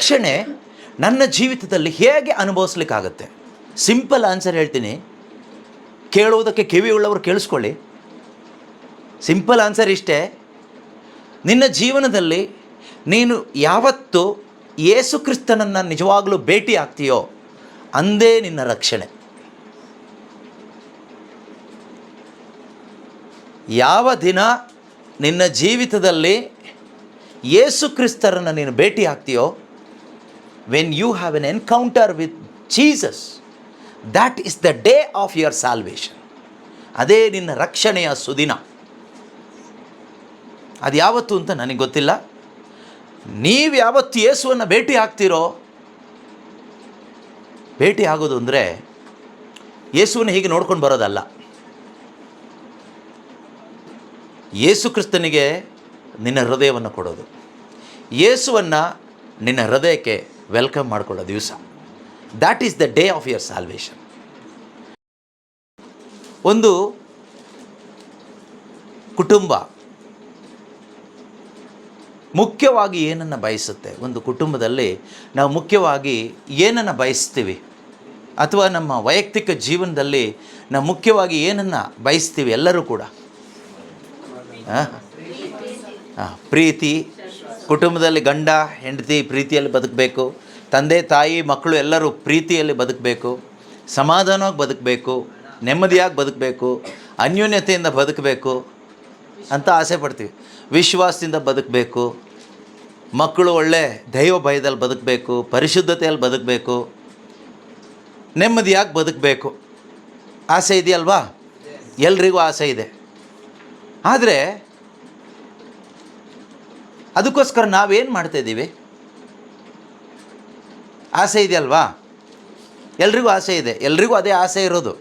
ರಕ್ಷಣೆ ನನ್ನ ಜೀವಿತದಲ್ಲಿ ಹೇಗೆ ಅನುಭವಿಸ್ಲಿಕ್ಕಾಗತ್ತೆ? ಸಿಂಪಲ್ ಆನ್ಸರ್ ಹೇಳ್ತೀನಿ, ಕೇಳುವುದಕ್ಕೆ ಕಿವಿಯುಳ್ಳವರು ಕೇಳಿಸ್ಕೊಳ್ಳಿ. ಸಿಂಪಲ್ ಆನ್ಸರ್ ಇಷ್ಟೇ. ನಿನ್ನ ಜೀವನದಲ್ಲಿ ನೀನು ಯಾವತ್ತು ಯೇಸು ಕ್ರಿಸ್ತನನ್ನು ನಿಜವಾಗಲೂ ಭೇಟಿ ಆಗ್ತೀಯೋ ಅಂದೇ ನಿನ್ನ ರಕ್ಷಣೆ. ಯಾವ ದಿನ ನಿನ್ನ ಜೀವಿತದಲ್ಲಿ ಯೇಸು ಕ್ರಿಸ್ತರನ್ನು ನೀನು ಭೇಟಿ ಆಗ್ತೀಯೋ, when you have an encounter with Jesus, that is the day of your salvation. ಅದೇ ನಿನ್ನ ರಕ್ಷಣೆಯ ಸುದಿನ. ಅದು ಯಾವತ್ತು ಅಂತ ನನಗೆ ಗೊತ್ತಿಲ್ಲ. ನೀವು ಯಾವತ್ತು ಯೇಸುವನ್ನು ಭೇಟಿ ಆಗ್ತೀರೋ, ಭೇಟಿ ಆಗೋದು ಅಂದರೆ ಯೇಸುವನ್ನು ಹೀಗೆ ನೋಡ್ಕೊಂಡು ಬರೋದಲ್ಲ. ಯೇಸು ಕ್ರಿಸ್ತನಿಗೆ ನಿನ್ನ ಹೃದಯವನ್ನು ಕೊಡೋದು, ಯೇಸುವನ್ನು ನಿನ್ನ ಹೃದಯಕ್ಕೆ ವೆಲ್ಕಮ್ ಮಾಡಿಕೊಳ್ಳೋ ದಿವಸ. That is the day of your salvation. ಒಂದು ಕುಟುಂಬ ಮುಖ್ಯವಾಗಿ ಏನನ್ನು ಬಯಸುತ್ತೆ? ಒಂದು ಕುಟುಂಬದಲ್ಲಿ ನಾವು ಮುಖ್ಯವಾಗಿ ಏನನ್ನು ಬಯಸ್ತೀವಿ, ಅಥವಾ ನಮ್ಮ ವೈಯಕ್ತಿಕ ಜೀವನದಲ್ಲಿ ನಾವು ಮುಖ್ಯವಾಗಿ ಏನನ್ನು ಬಯಸ್ತೀವಿ? ಎಲ್ಲರೂ ಕೂಡ ಪ್ರೀತಿ. ಕುಟುಂಬದಲ್ಲಿ ಗಂಡ ಹೆಂಡತಿ ಪ್ರೀತಿಯಲ್ಲಿ ಬದುಕಬೇಕು, ತಂದೆ ತಾಯಿ ಮಕ್ಕಳು ಎಲ್ಲರೂ ಪ್ರೀತಿಯಲ್ಲಿ ಬದುಕಬೇಕು, ಸಮಾಧಾನವಾಗಿ ಬದುಕಬೇಕು, ನೆಮ್ಮದಿಯಾಗಿ ಬದುಕಬೇಕು, ಅನ್ಯೋನ್ಯತೆಯಿಂದ ಬದುಕಬೇಕು ಅಂತ ಆಸೆ ಪಡ್ತೀವಿ. ವಿಶ್ವಾಸದಿಂದ ಬದುಕಬೇಕು, ಮಕ್ಕಳು ಒಳ್ಳೆ ದೈವ ಭಯದಲ್ಲಿ ಬದುಕಬೇಕು, ಪರಿಶುದ್ಧತೆಯಲ್ಲಿ ಬದುಕಬೇಕು, ನೆಮ್ಮದಿಯಾಗಿ ಬದುಕಬೇಕು. ಆಸೆ ಇದೆಯಲ್ವಾ? ಎಲ್ರಿಗೂ ಆಸೆ ಇದೆ. ಆದರೆ ಅದಕ್ಕೋಸ್ಕರ ನಾವೇನು ಮಾಡ್ತಾಯಿದ್ದೀವಿ? ಆಸೆ ಇದೆಯಲ್ವಾ? ಎಲ್ರಿಗೂ ಆಸೆ ಇದೆ, ಎಲ್ರಿಗೂ ಅದೇ ಆಸೆ ಇರೋದು.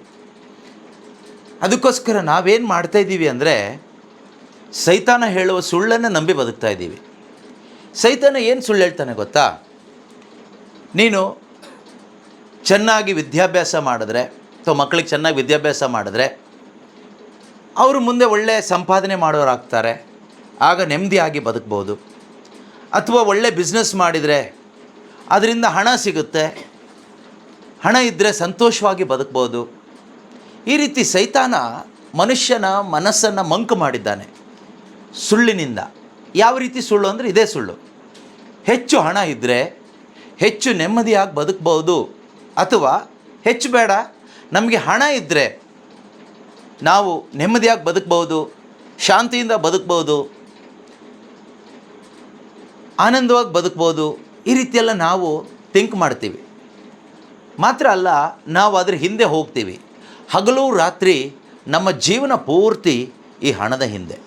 ಅದಕ್ಕೋಸ್ಕರ ನಾವೇನು ಮಾಡ್ತಾಯಿದ್ದೀವಿ ಅಂದರೆ, ಸೈತಾನ ಹೇಳುವ ಸುಳ್ಳನ್ನು ನಂಬಿ ಬದುಕ್ತಾ ಇದ್ದೀವಿ. ಸೈತಾನ ಏನು ಸುಳ್ಳು ಹೇಳ್ತಾನೆ ಗೊತ್ತಾ? ನೀನು ಚೆನ್ನಾಗಿ ವಿದ್ಯಾಭ್ಯಾಸ ಮಾಡಿದ್ರೆ, ಅಥವಾ ಮಕ್ಕಳಿಗೆ ಚೆನ್ನಾಗಿ ವಿದ್ಯಾಭ್ಯಾಸ ಮಾಡಿದ್ರೆ ಅವರು ಮುಂದೆ ಒಳ್ಳೆಯ ಸಂಪಾದನೆ ಮಾಡೋರಾಗ್ತಾರೆ, ಆಗ ನೆಮ್ಮದಿಯಾಗಿ ಬದುಕ್ಬೋದು. ಅಥವಾ ಒಳ್ಳೆ ಬಿಸ್ನೆಸ್ ಮಾಡಿದರೆ ಅದರಿಂದ ಹಣ ಸಿಗುತ್ತೆ, ಹಣ ಇದ್ದರೆ ಸಂತೋಷವಾಗಿ ಬದುಕ್ಬೋದು. ಈ ರೀತಿ ಸೈತಾನ ಮನುಷ್ಯನ ಮನಸ್ಸನ್ನು ಮಂಕು ಮಾಡಿದ್ದಾನೆ ಸುಳ್ಳಿನಿಂದ. ಯಾವ ರೀತಿ ಸುಳ್ಳು ಅಂದರೆ ಇದೇ ಸುಳ್ಳು. ಹೆಚ್ಚು ಹಣ ಇದ್ದರೆ ಹೆಚ್ಚು ನೆಮ್ಮದಿಯಾಗಿ ಬದುಕ್ಬೋದು, ಅಥವಾ ಹೆಚ್ಚು ಬೇಡ, ನಮಗೆ ಹಣ ಇದ್ದರೆ ನಾವು ನೆಮ್ಮದಿಯಾಗಿ ಬದುಕ್ಬೋದು, ಶಾಂತಿಯಿಂದ ಬದುಕ್ಬೋದು, ಆನಂದವಾಗಿ ಬದುಕ್ಬೋದು. ಈ ರೀತಿಯೆಲ್ಲ ನಾವು ಥಿಂಕ್ ಮಾಡ್ತೀವಿ. ಮಾತ್ರ ಅಲ್ಲ, ನಾವು ಅದರ ಹಿಂದೆ ಹೋಗ್ತೀವಿ. ಹಗಲು ರಾತ್ರಿ ನಮ್ಮ ಜೀವನ ಪೂರ್ತಿ ಈ ಹಣದ ಹಿಂದೆ.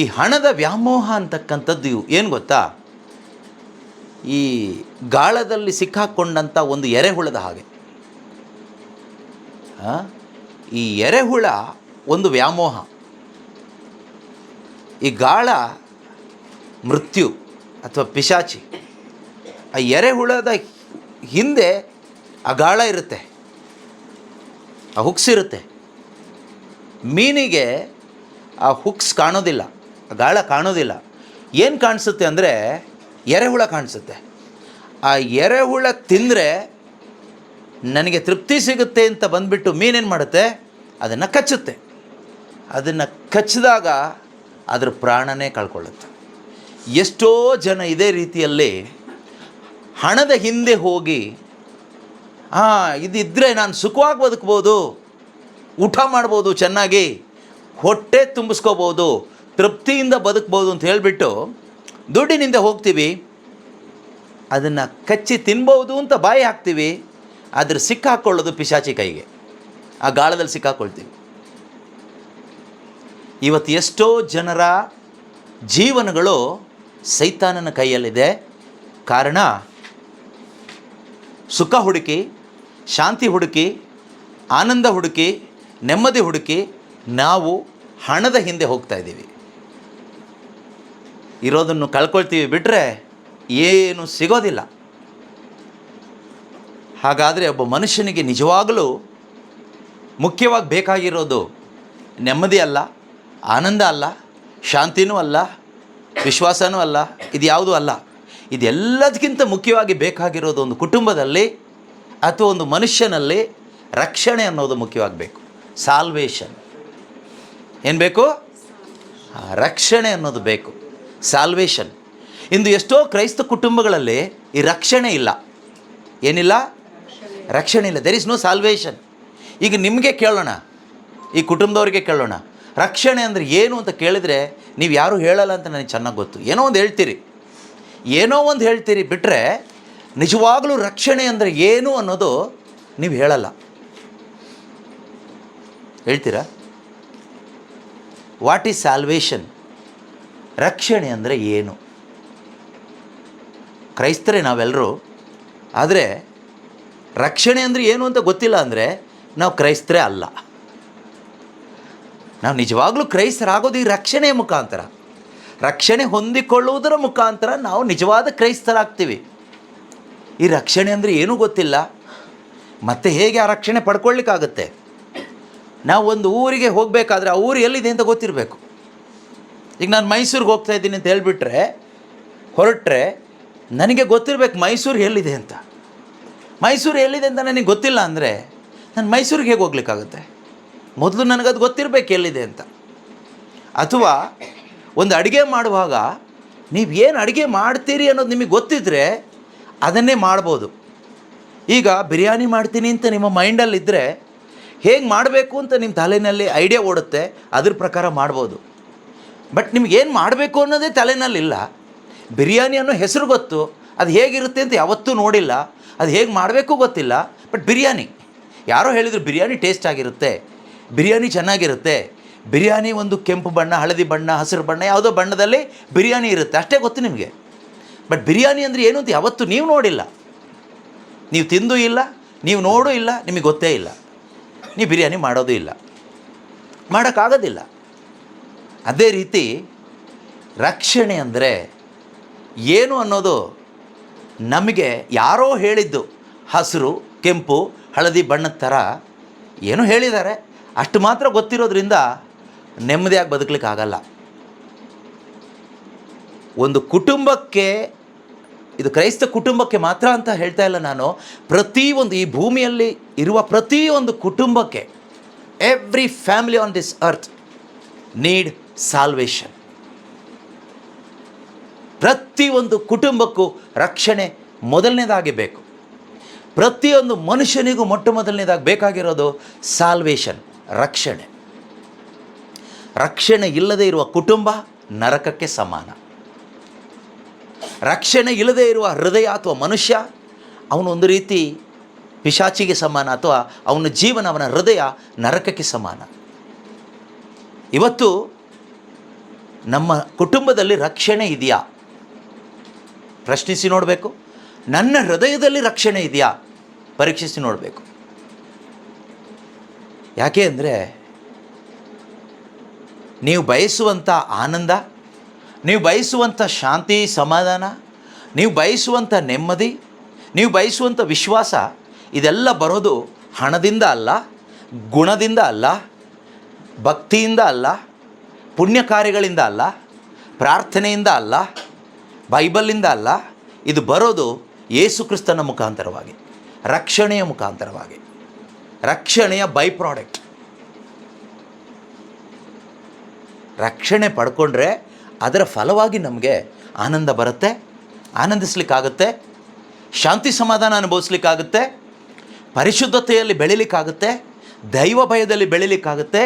ಈ ಹಣದ ವ್ಯಾಮೋಹ ಅಂತಕ್ಕಂಥದ್ದು ಏನು ಗೊತ್ತಾ? ಈ ಗಾಳದಲ್ಲಿ ಸಿಕ್ಕಾಕ್ಕೊಂಡಂಥ ಒಂದು ಎರೆಹುಳದ ಹಾಗೆ. ಈ ಎರೆಹುಳ ಒಂದು ವ್ಯಾಮೋಹ. ಈ ಗಾಳ ಮೃತ್ಯು ಅಥವಾ ಪಿಶಾಚಿ. ಆ ಎರೆಹುಳದ ಹಿಂದೆ ಆ ಗಾಳ ಇರುತ್ತೆ, ಆ ಹುಕ್ಸ್ ಇರುತ್ತೆ. ಮೀನಿಗೆ ಆ ಹುಕ್ಸ್ ಕಾಣೋದಿಲ್ಲ, ಆ ಗಾಳ ಕಾಣೋದಿಲ್ಲ. ಏನು ಕಾಣಿಸುತ್ತೆ ಅಂದರೆ ಎರೆಹುಳ ಕಾಣಿಸುತ್ತೆ. ಆ ಎರೆಹುಳ ತಿಂದರೆ ನನಗೆ ತೃಪ್ತಿ ಸಿಗುತ್ತೆ ಅಂತ ಬಂದುಬಿಟ್ಟು ಮೀನೇನು ಮಾಡುತ್ತೆ? ಅದನ್ನು ಕಚ್ಚುತ್ತೆ. ಅದನ್ನು ಕಚ್ಚಿದಾಗ ಅದರ ಪ್ರಾಣನೇ ಕಳ್ಕೊಳ್ಳುತ್ತೆ. ಎಷ್ಟೋ ಜನ ಇದೇ ರೀತಿಯಲ್ಲಿ ಹಣದ ಹಿಂದೆ ಹೋಗಿ, ಇದಿದ್ದರೆ ನಾನು ಸುಖವಾಗಿ ಬದುಕ್ಬೋದು, ಊಟ ಮಾಡ್ಬೋದು, ಚೆನ್ನಾಗಿ ಹೊಟ್ಟೆ ತುಂಬಿಸ್ಕೋಬೋದು, ತೃಪ್ತಿಯಿಂದ ಬದುಕ್ಬೋದು ಅಂತ ಹೇಳಿಬಿಟ್ಟು ದುಡ್ಡಿನಿಂದ ಹೋಗ್ತೀವಿ. ಅದನ್ನು ಕಚ್ಚಿ ತಿನ್ಬೋದು ಅಂತ ಬಾಯಿ ಹಾಕ್ತೀವಿ, ಆದರೆ ಸಿಕ್ಕಾಕ್ಕೊಳ್ಳೋದು ಪಿಶಾಚಿ ಕೈಗೆ, ಆ ಗಾಳದಲ್ಲಿ ಸಿಕ್ಕಾಕ್ಕೊಳ್ತೀವಿ. ಇವತ್ತು ಎಷ್ಟೋ ಜನರ ಜೀವನಗಳು ಸೈತಾನನ ಕೈಯಲ್ಲಿದೆ. ಕಾರಣ, ಸುಖ ಹುಡುಕಿ, ಶಾಂತಿ ಹುಡುಕಿ, ಆನಂದ ಹುಡುಕಿ, ನೆಮ್ಮದಿ ಹುಡುಕಿ ನಾವು ಹಣದ ಹಿಂದೆ ಹೋಗ್ತಾ ಇದ್ದೀವಿ. ಇರೋದನ್ನು ಕಳ್ಕೊಳ್ತೀವಿ, ಬಿಟ್ಟರೆ ಏನು ಸಿಗೋದಿಲ್ಲ. ಹಾಗಾದರೆ ಒಬ್ಬ ಮನುಷ್ಯನಿಗೆ ನಿಜವಾಗಲೂ ಮುಖ್ಯವಾಗಿ ಬೇಕಾಗಿರೋದು ನೆಮ್ಮದಿ ಅಲ್ಲ, ಆನಂದ ಅಲ್ಲ, ಶಾಂತಿನೂ ಅಲ್ಲ, ವಿಶ್ವಾಸನೂ ಅಲ್ಲ, ಇದು ಯಾವುದೂ ಅಲ್ಲ. ಇದೆಲ್ಲದಕ್ಕಿಂತ ಮುಖ್ಯವಾಗಿ ಬೇಕಾಗಿರೋದು ಒಂದು ಕುಟುಂಬದಲ್ಲಿ ಅಥವಾ ಒಂದು ಮನುಷ್ಯನಲ್ಲಿ ರಕ್ಷಣೆ ಅನ್ನೋದು ಮುಖ್ಯವಾಗಬೇಕು. ಸಾಲ್ವೇಷನ್ ಏನು ಬೇಕು? ರಕ್ಷಣೆ ಅನ್ನೋದು ಬೇಕು, ಸಾಲ್ವೇಷನ್. ಇಂದು ಎಷ್ಟೋ ಕ್ರೈಸ್ತ ಕುಟುಂಬಗಳಲ್ಲಿ ಈ ರಕ್ಷಣೆ ಇಲ್ಲ. ಏನಿಲ್ಲ? ರಕ್ಷಣೆ ಇಲ್ಲ. There is no salvation. ಈಗ ನಿಮಗೆ ಕೇಳೋಣ, ಈ ಕುಟುಂಬದವ್ರಿಗೆ ಕೇಳೋಣ, ರಕ್ಷಣೆ ಅಂದರೆ ಏನು ಅಂತ ಕೇಳಿದರೆ ನೀವು ಯಾರೂ ಹೇಳಲ್ಲ ಅಂತ ನನಗೆ ಚೆನ್ನಾಗಿ ಗೊತ್ತು. ಏನೋ ಒಂದು ಹೇಳ್ತೀರಿ ಬಿಟ್ಟರೆ ನಿಜವಾಗಲೂ ರಕ್ಷಣೆ ಅಂದರೆ ಏನು ಅನ್ನೋದು ನೀವು ಹೇಳಲ್ಲ. ಹೇಳ್ತೀರಾ? What is salvation? ರಕ್ಷಣೆ ಅಂದರೆ ಏನು? ಕ್ರೈಸ್ತರೇ ನಾವೆಲ್ಲರೂ. ಆದರೆ ರಕ್ಷಣೆ ಅಂದರೆ ಏನು ಅಂತ ಗೊತ್ತಿಲ್ಲ ಅಂದರೆ ನಾವು ಕ್ರೈಸ್ತರೇ ಅಲ್ಲ. ನಾವು ನಿಜವಾಗ್ಲೂ ಕ್ರೈಸ್ತರಾಗೋದು ಈ ರಕ್ಷಣೆಯ ಮುಖಾಂತರ, ರಕ್ಷಣೆ ಹೊಂದಿಕೊಳ್ಳುವುದರ ಮುಖಾಂತರ ನಾವು ನಿಜವಾದ ಕ್ರೈಸ್ತರಾಗ್ತೀವಿ. ಈ ರಕ್ಷಣೆ ಅಂದರೆ ಏನೂ ಗೊತ್ತಿಲ್ಲ, ಮತ್ತೆ ಹೇಗೆ ಆ ರಕ್ಷಣೆ ಪಡ್ಕೊಳ್ಳಿಕ್ಕಾಗುತ್ತೆ? ನಾವು ಒಂದು ಊರಿಗೆ ಹೋಗಬೇಕಾದ್ರೆ ಆ ಊರು ಎಲ್ಲಿದೆ ಅಂತ ಗೊತ್ತಿರಬೇಕು. ಈಗ ನಾನು ಮೈಸೂರಿಗೆ ಹೋಗ್ತಾಯಿದ್ದೀನಿ ಅಂತ ಹೇಳಿಬಿಟ್ರೆ, ಹೊರಟ್ರೆ ನನಗೆ ಗೊತ್ತಿರಬೇಕು ಮೈಸೂರು ಎಲ್ಲಿದೆ ಅಂತ. ಮೈಸೂರು ಎಲ್ಲಿದೆ ಅಂತ ನನಗೆ ಗೊತ್ತಿಲ್ಲ ಅಂದರೆ ನಾನು ಮೈಸೂರಿಗೆ ಹೇಗೆ ಹೋಗ್ಲಿಕ್ಕಾಗುತ್ತೆ? ಮೊದಲು ನನಗದು ಗೊತ್ತಿರಬೇಕು ಎಲ್ಲಿದೆ ಅಂತ. ಅಥವಾ ಒಂದು ಅಡುಗೆ ಮಾಡುವಾಗ ನೀವು ಏನು ಅಡುಗೆ ಮಾಡ್ತೀರಿ ಅನ್ನೋದು ನಿಮಗೆ ಗೊತ್ತಿದ್ದರೆ ಅದನ್ನೇ ಮಾಡ್ಬೋದು. ಈಗ ಬಿರಿಯಾನಿ ಮಾಡ್ತೀನಿ ಅಂತ ನಿಮ್ಮ ಮೈಂಡಲ್ಲಿದ್ದರೆ ಹೇಗೆ ಮಾಡಬೇಕು ಅಂತ ನಿಮ್ಮ ತಲೆಯಲ್ಲಿ ಐಡಿಯಾ ಓಡುತ್ತೆ, ಅದ್ರ ಪ್ರಕಾರ ಮಾಡ್ಬೋದು. ಬಟ್ ನಿಮಗೇನು ಮಾಡಬೇಕು ಅನ್ನೋದೇ ತಲೆಯಲ್ಲಿಲ್ಲ. ಬಿರಿಯಾನಿ ಅನ್ನೋ ಹೆಸರು ಗೊತ್ತು, ಅದು ಹೇಗಿರುತ್ತೆ ಅಂತ ಯಾವತ್ತೂ ನೋಡಿಲ್ಲ, ಅದು ಹೇಗೆ ಮಾಡಬೇಕು ಗೊತ್ತಿಲ್ಲ. ಬಟ್ ಬಿರಿಯಾನಿ ಯಾರೋ ಹೇಳಿದರು ಬಿರಿಯಾನಿ ಟೇಸ್ಟ್ ಆಗಿರುತ್ತೆ, ಬಿರಿಯಾನಿ ಚೆನ್ನಾಗಿರುತ್ತೆ, ಬಿರಿಯಾನಿ ಒಂದು ಕೆಂಪು ಬಣ್ಣ, ಹಳದಿ ಬಣ್ಣ, ಹಸಿರು ಬಣ್ಣ, ಯಾವುದೋ ಬಣ್ಣದಲ್ಲಿ ಬಿರಿಯಾನಿ ಇರುತ್ತೆ, ಅಷ್ಟೇ ಗೊತ್ತು ನಿಮಗೆ. ಬಟ್ ಬಿರಿಯಾನಿ ಅಂದರೆ ಏನು ಅಂತ ಯಾವತ್ತೂ ನೀವು ನೋಡಿಲ್ಲ, ನೀವು ತಿಂದೂ ಇಲ್ಲ, ನೀವು ನೋಡೂ ಇಲ್ಲ, ನಿಮಗೆ ಗೊತ್ತೇ ಇಲ್ಲ. ನೀವು ಬಿರಿಯಾನಿ ಮಾಡೋದು ಇಲ್ಲ, ಮಾಡೋಕ್ಕಾಗೋದಿಲ್ಲ. ಅದೇ ರೀತಿ ರಕ್ಷಣೆ ಅಂದರೆ ಏನು ಅನ್ನೋದು ನಮಗೆ ಯಾರೋ ಹೇಳಿದ್ದು, ಹಸಿರು, ಕೆಂಪು, ಹಳದಿ ಬಣ್ಣದ ಥರ ಏನೋ ಹೇಳಿದ್ದಾರೆ, ಅಷ್ಟು ಮಾತ್ರ ಗೊತ್ತಿರೋದ್ರಿಂದ ನೆಮ್ಮದಿಯಾಗಿ ಬದುಕಲಿಕ್ಕಾಗಲ್ಲ. ಒಂದು ಕುಟುಂಬಕ್ಕೆ, ಇದು ಕ್ರೈಸ್ತ ಕುಟುಂಬಕ್ಕೆ ಮಾತ್ರ ಅಂತ ಹೇಳ್ತಾ ಇಲ್ಲ ನಾನು, ಪ್ರತಿಯೊಂದು ಈ ಭೂಮಿಯಲ್ಲಿ ಇರುವ ಪ್ರತಿಯೊಂದು ಕುಟುಂಬಕ್ಕೆ, every family on this earth need salvation. ಪ್ರತಿಯೊಂದು ಕುಟುಂಬಕ್ಕೂ ರಕ್ಷಣೆ ಮೊದಲನೇದಾಗಿ ಬೇಕು. ಪ್ರತಿಯೊಂದು ಮನುಷ್ಯನಿಗೂ ಮೊದಲನೇದಾಗಿ ಬೇಕಾಗಿರೋದು ಸಾಲ್ವೇಷನ್, ರಕ್ಷಣೆ. ರಕ್ಷಣೆ ಇಲ್ಲದೆ ಇರುವ ಕುಟುಂಬ ನರಕಕ್ಕೆ ಸಮಾನ. ರಕ್ಷಣೆ ಇಲ್ಲದೆ ಇರುವ ಹೃದಯ ಅಥವಾ ಮನುಷ್ಯ, ಅವನು ಒಂದು ರೀತಿ ಪಿಶಾಚಿಗೆ ಸಮಾನ, ಅಥವಾ ಅವನ ಜೀವನ, ಅವನ ಹೃದಯ ನರಕಕ್ಕೆ ಸಮಾನ. ಇವತ್ತು ನಮ್ಮ ಕುಟುಂಬದಲ್ಲಿ ರಕ್ಷಣೆ ಇದೆಯಾ ಪ್ರಶ್ನಿಸಿ ನೋಡಬೇಕು. ನನ್ನ ಹೃದಯದಲ್ಲಿ ರಕ್ಷಣೆ ಇದೆಯಾ ಪರೀಕ್ಷಿಸಿ ನೋಡಬೇಕು. ಯಾಕೆ ಅಂದರೆ ನೀವು ಬಯಸುವಂಥ ಆನಂದ, ನೀವು ಬಯಸುವಂಥ ಶಾಂತಿ ಸಮಾಧಾನ, ನೀವು ಬಯಸುವಂಥ ನೆಮ್ಮದಿ, ನೀವು ಬಯಸುವಂಥ ವಿಶ್ವಾಸ, ಇದೆಲ್ಲ ಬರೋದು ಹಣದಿಂದ ಅಲ್ಲ, ಗುಣದಿಂದ ಅಲ್ಲ, ಭಕ್ತಿಯಿಂದ ಅಲ್ಲ, ಪುಣ್ಯ ಕಾರ್ಯಗಳಿಂದ ಅಲ್ಲ, ಪ್ರಾರ್ಥನೆಯಿಂದ ಅಲ್ಲ, ಬೈಬಲಿಂದ ಅಲ್ಲ. ಇದು ಬರೋದು ಯೇಸು ಕ್ರಿಸ್ತನ ಮುಖಾಂತರವಾಗಿ, ರಕ್ಷಣೆಯ ಮುಖಾಂತರವಾಗಿ, ರಕ್ಷಣೆಯ ಬೈ ಪ್ರಾಡಕ್ಟ್. ರಕ್ಷಣೆ ಪಡ್ಕೊಂಡ್ರೆ ಅದರ ಫಲವಾಗಿ ನಮಗೆ ಆನಂದ ಬರುತ್ತೆ, ಆನಂದಿಸ್ಲಿಕ್ಕಾಗುತ್ತೆ, ಶಾಂತಿ ಸಮಾಧಾನ ಅನುಭವಿಸ್ಲಿಕ್ಕಾಗುತ್ತೆ, ಪರಿಶುದ್ಧತೆಯಲ್ಲಿ ಬೆಳಿಲಿಕ್ಕಾಗುತ್ತೆ, ದೈವ ಭಯದಲ್ಲಿ ಬೆಳಿಲಿಕ್ಕಾಗುತ್ತೆ,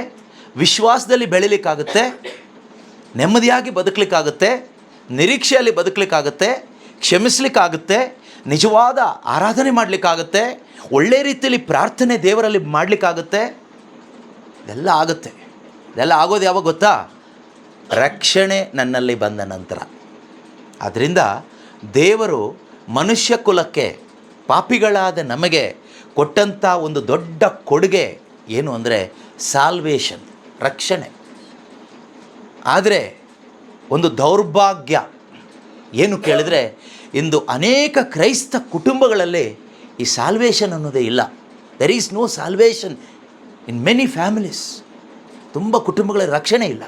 ವಿಶ್ವಾಸದಲ್ಲಿ ಬೆಳಿಲಿಕ್ಕಾಗುತ್ತೆ, ನೆಮ್ಮದಿಯಾಗಿ ಬದುಕಲಿಕ್ಕಾಗುತ್ತೆ, ನಿರೀಕ್ಷೆಯಲ್ಲಿ ಬದುಕಲಿಕ್ಕಾಗುತ್ತೆ, ಕ್ಷಮಿಸಲಿಕ್ಕಾಗುತ್ತೆ, ನಿಜವಾದ ಆರಾಧನೆ ಮಾಡಲಿಕ್ಕಾಗುತ್ತೆ, ಒಳ್ಳೆಯ ರೀತಿಯಲ್ಲಿ ಪ್ರಾರ್ಥನೆ ದೇವರಲ್ಲಿ ಮಾಡಲಿಕ್ಕಾಗುತ್ತೆ. ಇದೆಲ್ಲ ಆಗುತ್ತೆ. ಇದೆಲ್ಲ ಆಗೋದು ಯಾವಾಗ ಗೊತ್ತಾ? ರಕ್ಷಣೆ ನನ್ನಲ್ಲಿ ಬಂದ ನಂತರ. ಆದ್ದರಿಂದ ದೇವರು ಮನುಷ್ಯ ಕುಲಕ್ಕೆ, ಪಾಪಿಗಳಾದ ನಮಗೆ ಕೊಟ್ಟಂಥ ಒಂದು ದೊಡ್ಡ ಕೊಡುಗೆ ಏನು ಅಂದರೆ ಸಾಲ್ವೇಷನ್, ರಕ್ಷಣೆ. ಆದರೆ ಒಂದು ದೌರ್ಭಾಗ್ಯ ಏನು ಕೇಳಿದರೆ, ಇಂದು ಅನೇಕ ಕ್ರೈಸ್ತ ಕುಟುಂಬಗಳಲ್ಲಿ ಈ ಸಾಲ್ವೇಷನ್ ಅನ್ನೋದೇ ಇಲ್ಲ. There is no salvation in many families. ತುಂಬ ಕುಟುಂಬಗಳಲ್ಲಿ ರಕ್ಷಣೆ ಇಲ್ಲ.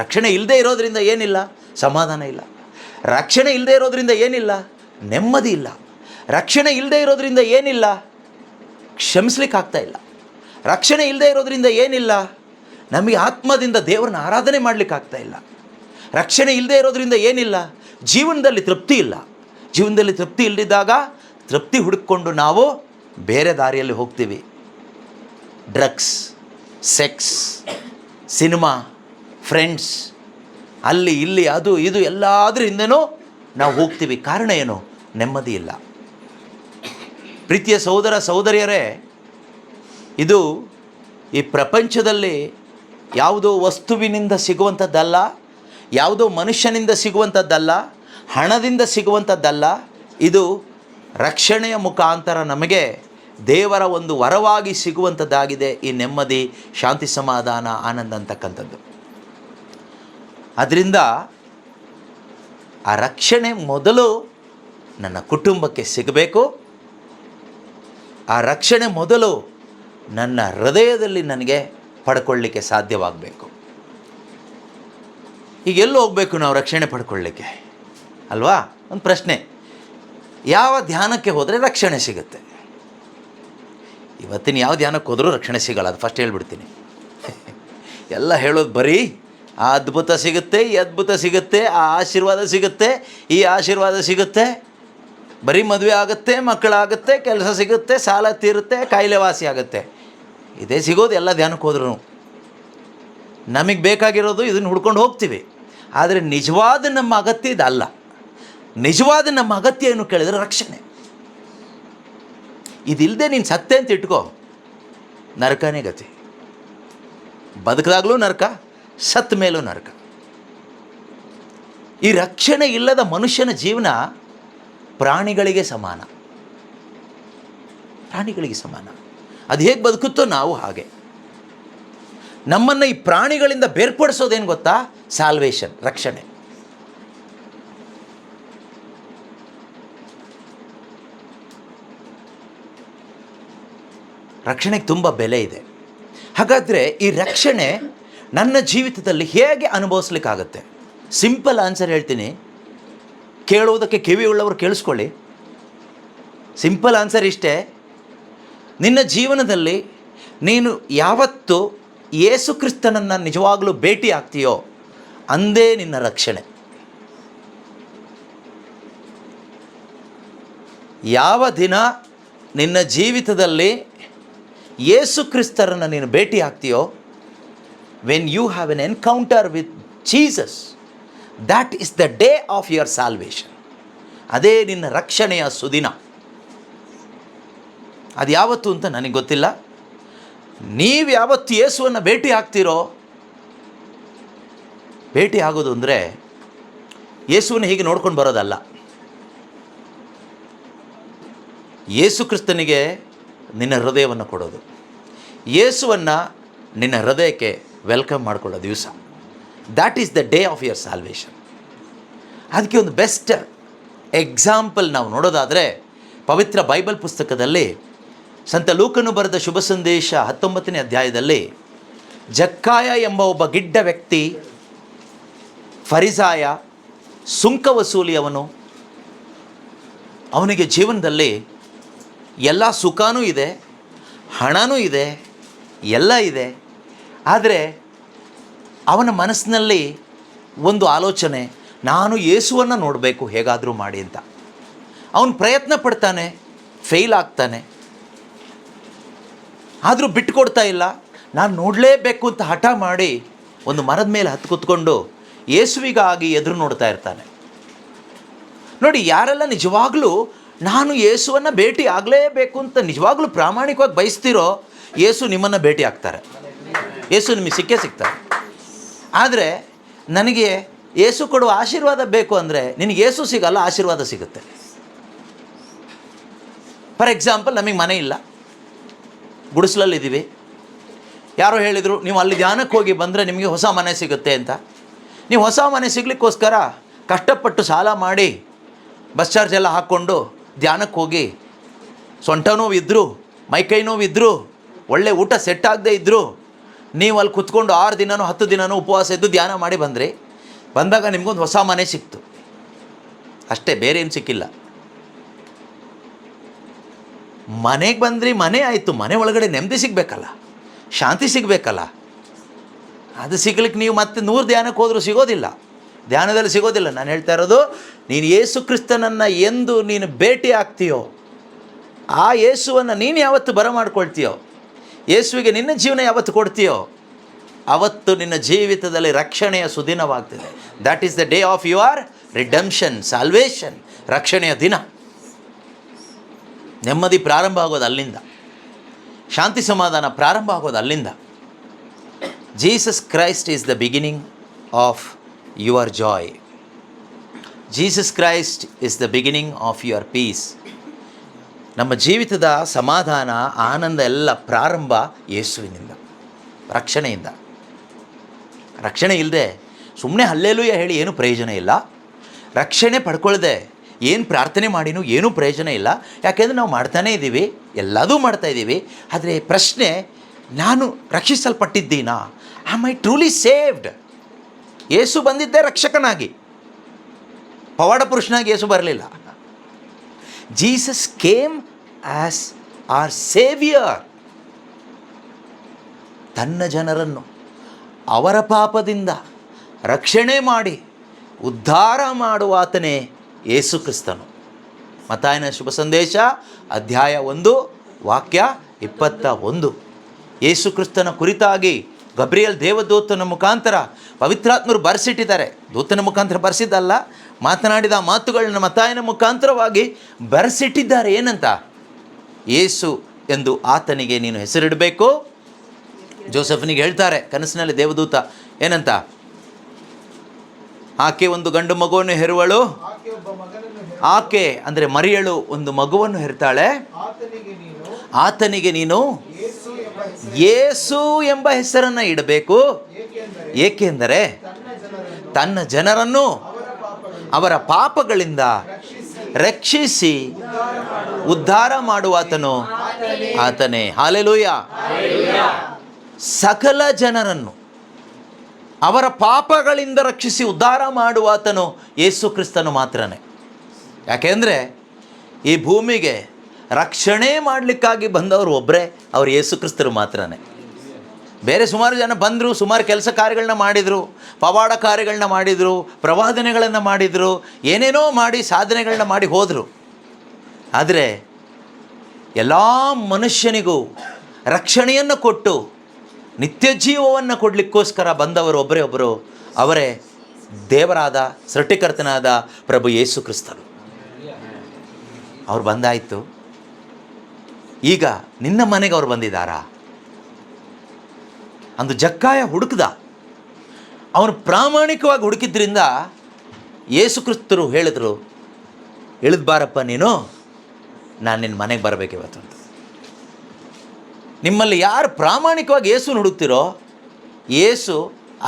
ರಕ್ಷಣೆ ಇಲ್ಲದೆ ಇರೋದರಿಂದ ಏನಿಲ್ಲ, ಸಮಾಧಾನ ಇಲ್ಲ. ರಕ್ಷಣೆ ಇಲ್ಲದೆ ಇರೋದ್ರಿಂದ ಏನಿಲ್ಲ? ನೆಮ್ಮದಿ ಇಲ್ಲ. ರಕ್ಷಣೆ ಇಲ್ಲದೆ ಇರೋದ್ರಿಂದ ಏನಿಲ್ಲ? ಕ್ಷಮಿಸ್ಲಿಕ್ಕೆ ಆಗ್ತಾ ಇಲ್ಲ. ರಕ್ಷಣೆ ಇಲ್ಲದೆ ಇರೋದ್ರಿಂದ ಏನಿಲ್ಲ? ನಮಗೆ ಆತ್ಮದಿಂದ ದೇವರನ್ನ ಆರಾಧನೆ ಮಾಡಲಿಕ್ಕೆ ಆಗ್ತಾ ಇಲ್ಲ. ರಕ್ಷಣೆ ಇಲ್ಲದೆ ಇರೋದ್ರಿಂದ ಏನಿಲ್ಲ? ಜೀವನದಲ್ಲಿ ತೃಪ್ತಿ ಇಲ್ಲ. ಜೀವನದಲ್ಲಿ ತೃಪ್ತಿ ಇಲ್ಲದಿದ್ದಾಗ ತೃಪ್ತಿ ಹುಡುಕಿಕೊಂಡು ನಾವು ಬೇರೆ ದಾರಿಯಲ್ಲಿ ಹೋಗ್ತೀವಿ. ಡ್ರಗ್ಸ್, ಸೆಕ್ಸ್, ಸಿನಿಮಾ, ಫ್ರೆಂಡ್ಸ್, ಅಲ್ಲಿ ಇಲ್ಲಿ ಅದು ಇದು ಎಲ್ಲಾದ್ರ ಹಿಂದೆನೂ ನಾವು ಹೋಗ್ತೀವಿ. ಕಾರಣ ಏನು? ನೆಮ್ಮದಿ ಇಲ್ಲ. ಪ್ರೀತಿಯ ಸಹೋದರ ಸಹೋದರಿಯರೇ, ಇದು ಈ ಪ್ರಪಂಚದಲ್ಲಿ ಯಾವುದೋ ವಸ್ತುವಿನಿಂದ ಸಿಗುವಂಥದ್ದಲ್ಲ, ಯಾವುದೋ ಮನುಷ್ಯನಿಂದ ಸಿಗುವಂಥದ್ದಲ್ಲ, ಹಣದಿಂದ ಸಿಗುವಂಥದ್ದಲ್ಲ. ಇದು ರಕ್ಷಣೆಯ ಮುಖಾಂತರ ನಮಗೆ ದೇವರ ಒಂದು ವರವಾಗಿ ಸಿಗುವಂಥದ್ದಾಗಿದೆ. ಈ ನೆಮ್ಮದಿ, ಶಾಂತಿ, ಸಮಾಧಾನ, ಆನಂದ ಅಂತಕ್ಕಂಥದ್ದು. ಅದರಿಂದ ಆ ರಕ್ಷಣೆ ಮೊದಲು ನನ್ನ ಕುಟುಂಬಕ್ಕೆ ಸಿಗಬೇಕು. ಆ ರಕ್ಷಣೆ ಮೊದಲು ನನ್ನ ಹೃದಯದಲ್ಲಿ ನನಗೆ ಪಡ್ಕೊಳ್ಳಿಕ್ಕೆ ಸಾಧ್ಯವಾಗಬೇಕು. ಈಗ ಎಲ್ಲಿ ಹೋಗಬೇಕು ನಾವು ರಕ್ಷಣೆ ಪಡ್ಕೊಳ್ಳಿಕ್ಕೆ ಅಲ್ವಾ? ಒಂದು ಪ್ರಶ್ನೆ. ಯಾವ ಧ್ಯಾನಕ್ಕೆ ಹೋದರೆ ರಕ್ಷಣೆ ಸಿಗುತ್ತೆ? ಇವತ್ತಿನ ಯಾವ ಧ್ಯಾನಕ್ಕೆ ಹೋದರೂ ರಕ್ಷಣೆ ಸಿಗಲ್ಲ, ಅದು ಫಸ್ಟ್ ಹೇಳ್ಬಿಡ್ತೀನಿ. ಎಲ್ಲ ಹೇಳೋದು ಬರೀ ಆ ಅದ್ಭುತ ಸಿಗುತ್ತೆ, ಈ ಅದ್ಭುತ ಸಿಗುತ್ತೆ, ಆ ಆಶೀರ್ವಾದ ಸಿಗುತ್ತೆ, ಈ ಆಶೀರ್ವಾದ ಸಿಗುತ್ತೆ, ಬರೀ ಮದುವೆ ಆಗುತ್ತೆ, ಮಕ್ಕಳಾಗುತ್ತೆ, ಕೆಲಸ ಸಿಗುತ್ತೆ, ಸಾಲ ತೀರುತ್ತೆ, ಕಾಯಿಲೆ ವಾಸಿ ಆಗುತ್ತೆ. ಇದೇ ಸಿಗೋದು ಎಲ್ಲ ಧ್ಯಾನಕ್ಕೆ ಹೋದ್ರೂ. ನಮಗೆ ಬೇಕಾಗಿರೋದು ಇದನ್ನು ಹುಡ್ಕೊಂಡು ಹೋಗ್ತೀವಿ. ಆದರೆ ನಿಜವಾದ ನಮ್ಮ ಅಗತ್ಯ ಇದಲ್ಲ. ನಿಜವಾದ ನಮ್ಮ ಅಗತ್ಯ ಏನು ಕೇಳಿದರೆ ರಕ್ಷಣೆ. ಇದಿಲ್ಲದೆ ನೀನು ಸತ್ತೆ ಅಂತ ಇಟ್ಕೋ, ನರಕನೇ ಗತಿ. ಬದುಕದಾಗಲೂ ನರಕ, ಸತ್ತ ಮೇಲೂ ನರಕ. ಈ ರಕ್ಷಣೆ ಇಲ್ಲದ ಮನುಷ್ಯನ ಜೀವನ ಪ್ರಾಣಿಗಳಿಗೆ ಸಮಾನ. ಪ್ರಾಣಿಗಳಿಗೆ ಸಮಾನ. ಅದು ಹೇಗೆ ಬದುಕುತ್ತೋ ನಾವು ಹಾಗೆ. ನಮ್ಮನ್ನು ಈ ಪ್ರಾಣಿಗಳಿಂದ ಬೇರ್ಪಡಿಸೋದೇನು ಗೊತ್ತಾ? ಸಾಲ್ವೇಷನ್, ರಕ್ಷಣೆ. ರಕ್ಷಣೆಗೆ ತುಂಬ ಬೆಲೆ ಇದೆ. ಹಾಗಾದರೆ ಈ ರಕ್ಷಣೆ ನನ್ನ ಜೀವಿತದಲ್ಲಿ ಹೇಗೆ ಅನುಭವಿಸ್ಲಿಕ್ಕಾಗತ್ತೆ? ಸಿಂಪಲ್ ಆನ್ಸರ್ ಹೇಳ್ತೀನಿ, ಕೇಳುವುದಕ್ಕೆ ಕಿವಿ ಉಳ್ಳವರು ಕೇಳಿಸ್ಕೊಳ್ಳಿ. ಸಿಂಪಲ್ ಆನ್ಸರ್ ಇಷ್ಟೇ. ನಿನ್ನ ಜೀವನದಲ್ಲಿ ನೀನು ಯಾವತ್ತು ಯೇಸು ಕ್ರಿಸ್ತನನ್ನು ನಿಜವಾಗಲೂ ಭೇಟಿ ಆಗ್ತೀಯೋ ಅಂದೇ ನಿನ್ನ ರಕ್ಷಣೆ. ಯಾವ ದಿನ ನಿನ್ನ ಜೀವಿತದಲ್ಲಿ ಯೇಸು ಕ್ರಿಸ್ತರನ್ನು ನೀನು ಭೇಟಿ ಆಗ್ತೀಯೋ, when you have an encounter with Jesus, that is the day of your salvation. ಅದೇ ನಿನ್ನ ರಕ್ಷಣೆಯ ಸುದಿನ. ಅದು ಯಾವತ್ತು ಅಂತ ನನಗೆ ಗೊತ್ತಿಲ್ಲ. ನೀವು ಯಾವತ್ತು ಯೇಸುವನ್ನು ಭೇಟಿ ಆಗ್ತೀರೋ, ಭೇಟಿ ಆಗೋದು ಅಂದರೆ ಯೇಸುವನ್ನು ಹೀಗೆ ನೋಡ್ಕೊಂಡು ಬರೋದಲ್ಲ. ಯೇಸು ಕ್ರಿಸ್ತನಿಗೆ ನಿನ್ನ ಹೃದಯವನ್ನು ಕೊಡೋದು, ಯೇಸುವನ್ನು ನಿನ್ನ ಹೃದಯಕ್ಕೆ ವೆಲ್ಕಮ್ ಮಾಡಿಕೊಳ್ಳೋ ದಿವಸ. That is the day of your salvation. ಅದಕ್ಕೆ ಒಂದು ಬೆಸ್ಟ್ ಎಕ್ಸಾಂಪಲ್ ನಾವು ನೋಡೋದಾದರೆ, ಪವಿತ್ರ ಬೈಬಲ್ ಪುಸ್ತಕದಲ್ಲಿ ಸಂತ ಲೂಕನು ಬರೆದ ಶುಭ ಸಂದೇಶ 19ನೇ ಅಧ್ಯಾಯದಲ್ಲಿ ಜಕ್ಕಾಯ ಎಂಬ ಒಬ್ಬ ಗಿಡ್ಡ ವ್ಯಕ್ತಿ, ಫರಿಸಾಯ, ಸುಂಕ ವಸೂಲಿಯವನು. ಅವನಿಗೆ ಜೀವನದಲ್ಲಿ ಎಲ್ಲ ಸುಖನೂ ಇದೆ, ಹಣನೂ ಇದೆ, ಎಲ್ಲ ಇದೆ. ಆದರೆ ಅವನ ಮನಸ್ಸಿನಲ್ಲಿ ಒಂದು ಆಲೋಚನೆ, ನಾನು ಯೇಸುವನ್ನು ನೋಡಬೇಕು ಹೇಗಾದರೂ ಮಾಡಿ ಅಂತ. ಅವನು ಪ್ರಯತ್ನ ಪಡ್ತಾನೆ, ಫೇಲ್ ಆಗ್ತಾನೆ. ಆದರೂ ಬಿಟ್ಟುಕೊಡ್ತಾ ಇಲ್ಲ. ನಾನು ನೋಡಲೇಬೇಕು ಅಂತ ಹಠ ಮಾಡಿ ಒಂದು ಮರದ ಮೇಲೆ ಹತ್ತು ಕೂತ್ಕೊಂಡು ಯೇಸುವಿಗಾಗಿ ಎದುರು ನೋಡ್ತಾ ಇರ್ತಾನೆ. ನೋಡಿ, ಯಾರೆಲ್ಲ ನಿಜವಾಗಲೂ ನಾನು ಯೇಸುವನ್ನು ಭೇಟಿ ಆಗಲೇಬೇಕು ಅಂತ ನಿಜವಾಗ್ಲೂ ಪ್ರಾಮಾಣಿಕವಾಗಿ ಬಯಸ್ತಿರೋ, ಯೇಸು ನಿಮ್ಮನ್ನು ಭೇಟಿ ಆಗ್ತಾರೆ, ಯೇಸು ನಿಮಗೆ ಸಿಕ್ಕೇ ಸಿಗ್ತಾರೆ. ಆದರೆ ನನಗೆ ಯೇಸು ಕೊಡುವ ಆಶೀರ್ವಾದ ಬೇಕು ಅಂದರೆ ನಿನಗೆ ಯೇಸು ಸಿಗಲ್ಲ, ಆಶೀರ್ವಾದ ಸಿಗುತ್ತೆ. ಫಾರ್ ಎಕ್ಸಾಂಪಲ್, ನಮಗೆ ಮನೆ ಇಲ್ಲ, ಗುಡಿಸಲಲ್ಲಿದ್ದೀವಿ. ಯಾರೋ ಹೇಳಿದರು, ನೀವು ಅಲ್ಲಿ ಧ್ಯಾನಕ್ಕೆ ಹೋಗಿ ಬಂದರೆ ನಿಮಗೆ ಹೊಸ ಮನೆ ಸಿಗುತ್ತೆ ಅಂತ. ನೀವು ಹೊಸ ಮನೆ ಸಿಗಲಿಕ್ಕೋಸ್ಕರ ಕಷ್ಟಪಟ್ಟು ಸಾಲ ಮಾಡಿ ಬಸ್ ಚಾರ್ಜ್ ಎಲ್ಲ ಹಾಕ್ಕೊಂಡು ಧ್ಯಾನಕ್ಕೆ ಹೋಗಿ, ಸೊಂಟ ನೋವಿದ್ದರು, ಮೈಕೈ ನೋವಿದ್ದರು, ಒಳ್ಳೆ ಊಟ ಸೆಟ್ ಆಗದೆ ಇದ್ದರು, ನೀವು ಅಲ್ಲಿ ಕುತ್ಕೊಂಡು 6 ದಿನನೋ 10 ದಿನನೋ ಉಪವಾಸ ಇದ್ದು ಧ್ಯಾನ ಮಾಡಿ ಬಂದ್ರಿ. ಬಂದಾಗ ನಿಮಗೊಂದು ಹೊಸ ಮನೆ ಸಿಕ್ತು. ಅಷ್ಟೇ, ಬೇರೆ ಏನು ಸಿಕ್ಕಿಲ್ಲ. ಮನೆಗೆ ಬಂದ್ರಿ, ಮನೆ ಆಯಿತು, ಮನೆ ಒಳಗಡೆ ನೆಮ್ಮದಿ ಸಿಗಬೇಕಲ್ಲ, ಶಾಂತಿ ಸಿಗಬೇಕಲ್ಲ. ಅದು ಸಿಗ್ಲಿಕ್ಕೆ ನೀವು ಮತ್ತೆ 100 ಧ್ಯಾನಕ್ಕೆ ಹೋದರೂ ಸಿಗೋದಿಲ್ಲ, ಧ್ಯಾನದಲ್ಲಿ ಸಿಗೋದಿಲ್ಲ. ನಾನು ಹೇಳ್ತಾ ಇರೋದು, ನೀನು ಯೇಸು ಕ್ರಿಸ್ತನನ್ನು ಎಂದು ನೀನು ಭೇಟಿ ಆಗ್ತೀಯೋ, ಆ ಯೇಸುವನ್ನು ನೀನು ಯಾವತ್ತು ಬರಮಾಡ್ಕೊಳ್ತೀಯೋ, ಯೇಸುವಿಗೆ ನಿನ್ನ ಜೀವನ ಯಾವತ್ತು ಕೊಡ್ತೀಯೋ, ಅವತ್ತು ನಿನ್ನ ಜೀವಿತದಲ್ಲಿ ರಕ್ಷಣೆಯ ಸುದಿನವಾಗ್ತದೆ. That is the day of your redemption, salvation. ರಕ್ಷಣೆಯ ದಿನ. ನೆಮ್ಮದಿ ಪ್ರಾರಂಭ ಆಗೋದು ಅಲ್ಲಿಂದ, ಶಾಂತಿ ಸಮಾಧಾನ ಪ್ರಾರಂಭ ಆಗೋದು ಅಲ್ಲಿಂದ. Jesus Christ is the beginning of your joy. Jesus Christ is the beginning of your peace. ನಮ್ಮ ಜೀವಿತದ ಸಮಾಧಾನ, ಆನಂದ ಎಲ್ಲ ಪ್ರಾರಂಭ ಯೇಸುವಿನಿಂದ, ರಕ್ಷಣೆಯಿಂದ. ರಕ್ಷಣೆ ಇಲ್ಲದೆ ಸುಮ್ಮನೆ ಹಲ್ಲೆಲೂಯ ಹೇಳಿ ಏನೂ ಪ್ರಯೋಜನ ಇಲ್ಲ. ರಕ್ಷಣೆ ಪಡ್ಕೊಳ್ಳದೆ ಏನು ಪ್ರಾರ್ಥನೆ ಮಾಡಿನೂ ಏನೂ ಪ್ರಯೋಜನ ಇಲ್ಲ. ಯಾಕೆಂದರೆ ನಾವು ಮಾಡ್ತಾನೇ ಇದ್ದೀವಿ, ಎಲ್ಲದೂ ಮಾಡ್ತಾಯಿದ್ದೀವಿ. ಆದರೆ ಪ್ರಶ್ನೆ, ನಾನು ರಕ್ಷಿಸಲ್ಪಟ್ಟಿದ್ದೀನಾ? Am I truly saved? ಯೇಸು ಬಂದಿದ್ದೇ ರಕ್ಷಕನಾಗಿ, ಪವಾಡ ಪುರುಷನಾಗಿ ಯೇಸು ಬರಲಿಲ್ಲ. Jesus came as our saviour. ತನ್ನ ಜನರನ್ನು ಅವರ ಪಾಪದಿಂದ ರಕ್ಷಣೆ ಮಾಡಿ ಉದ್ಧಾರ ಮಾಡುವ ಆತನೇ ಯೇಸು ಕ್ರಿಸ್ತನು. ಮತ್ತಾಯನ ಶುಭ ಸಂದೇಶ ಅಧ್ಯಾಯ 1 ವಾಕ್ಯ 21. ಯೇಸು ಕ್ರಿಸ್ತನ ಕುರಿತಾಗಿ ಗಬ್ರಿಯಲ್ ದೇವದೂತನ ಮುಖಾಂತರ ಪವಿತ್ರಾತ್ಮರು ಬರೆಸಿಟ್ಟಿದ್ದಾರೆ. ದೂತನ ಮುಖಾಂತರ ಬರೆಸಿದ್ದಲ್ಲ, ಮಾತನಾಡಿದ ಮಾತುಗಳನ್ನ ಮತ್ತಾಯನ ಮುಖಾಂತರವಾಗಿ ಬರೆಸಿಟ್ಟಿದ್ದಾರೆ. ಏನಂತ? ಯೇಸು ಎಂದು ಆತನಿಗೆ ನೀನು ಹೆಸರಿಡಬೇಕು. ಜೋಸೆಫನಿಗೆ ಹೇಳ್ತಾರೆ ಕನಸಿನಲ್ಲಿ ದೇವದೂತ, ಏನಂತ? ಆಕೆ ಒಂದು ಗಂಡು ಮಗುವನ್ನು ಹೆರುವಳು. ಆಕೆ ಅಂದರೆ ಮರಿಯಳು ಒಂದು ಮಗುವನ್ನು ಹೆರ್ತಾಳೆ. ಆತನಿಗೆ ನೀನು ಯೇಸು ಎಂಬ ಹೆಸರನ್ನು ಇಡಬೇಕು. ಏಕೆಂದರೆ ತನ್ನ ಜನರನ್ನು ಅವರ ಪಾಪಗಳಿಂದ ರಕ್ಷಿಸಿ ಉದ್ಧಾರ ಮಾಡುವಾತನು ಆತನೇ. ಹಾಲೆಲೂಯ. ಸಕಲ ಜನರನ್ನು ಅವರ ಪಾಪಗಳಿಂದ ರಕ್ಷಿಸಿ ಉದ್ಧಾರ ಮಾಡುವಾತನು ಯೇಸು ಕ್ರಿಸ್ತನು ಮಾತ್ರನೇ. ಯಾಕೆಂದರೆ ಈ ಭೂಮಿಗೆ ರಕ್ಷಣೆ ಮಾಡಲಿಕ್ಕಾಗಿ ಬಂದವರು ಒಬ್ಬರೇ, ಅವರು ಯೇಸು ಕ್ರಿಸ್ತರು ಮಾತ್ರನೇ. ಬೇರೆ ಸುಮಾರು ಜನ ಬಂದರು, ಸುಮಾರು ಕೆಲಸ ಕಾರ್ಯಗಳನ್ನ ಮಾಡಿದರು, ಪವಾಡ ಕಾರ್ಯಗಳನ್ನ ಮಾಡಿದರು, ಪ್ರವಾದನೆಗಳನ್ನು ಮಾಡಿದರು, ಏನೇನೋ ಮಾಡಿ ಸಾಧನೆಗಳನ್ನ ಮಾಡಿ ಹೋದರು. ಆದರೆ ಎಲ್ಲ ಮನುಷ್ಯನಿಗೂ ರಕ್ಷಣೆಯನ್ನು ಕೊಟ್ಟು ನಿತ್ಯ ಜೀವವನ್ನು ಕೊಡಲಿಕ್ಕೋಸ್ಕರ ಬಂದವರು ಒಬ್ಬರೇ ಒಬ್ಬರು, ಅವರೇ ದೇವರಾದ ಸೃಷ್ಟಿಕರ್ತನಾದ ಪ್ರಭು ಯೇಸು ಕ್ರಿಸ್ತರು. ಅವ್ರು ಬಂದಾಯಿತು. ಈಗ ನಿನ್ನ ಮನೆಗೆ ಅವ್ರು ಬಂದಿದ್ದಾರಾ? ಅಂದು ಜಕ್ಕಾಯ ಹುಡುಕ್ದ, ಅವನು ಪ್ರಾಮಾಣಿಕವಾಗಿ ಹುಡುಕಿದ್ರಿಂದ ಯೇಸು ಕ್ರಿಸ್ತರು ಹೇಳಿದ್ರು, ಇಳಿದು ಬಾರಪ್ಪ ನೀನು, ನಾನು ನಿನ್ನ ಮನೆಗೆ ಬರಬೇಕಿವತ್ತು ಅಂತ. ನಿಮ್ಮಲ್ಲಿ ಯಾರು ಪ್ರಾಮಾಣಿಕವಾಗಿ ಯೇಸುನ ಹುಡುಕ್ತಿರೋ, ಯೇಸು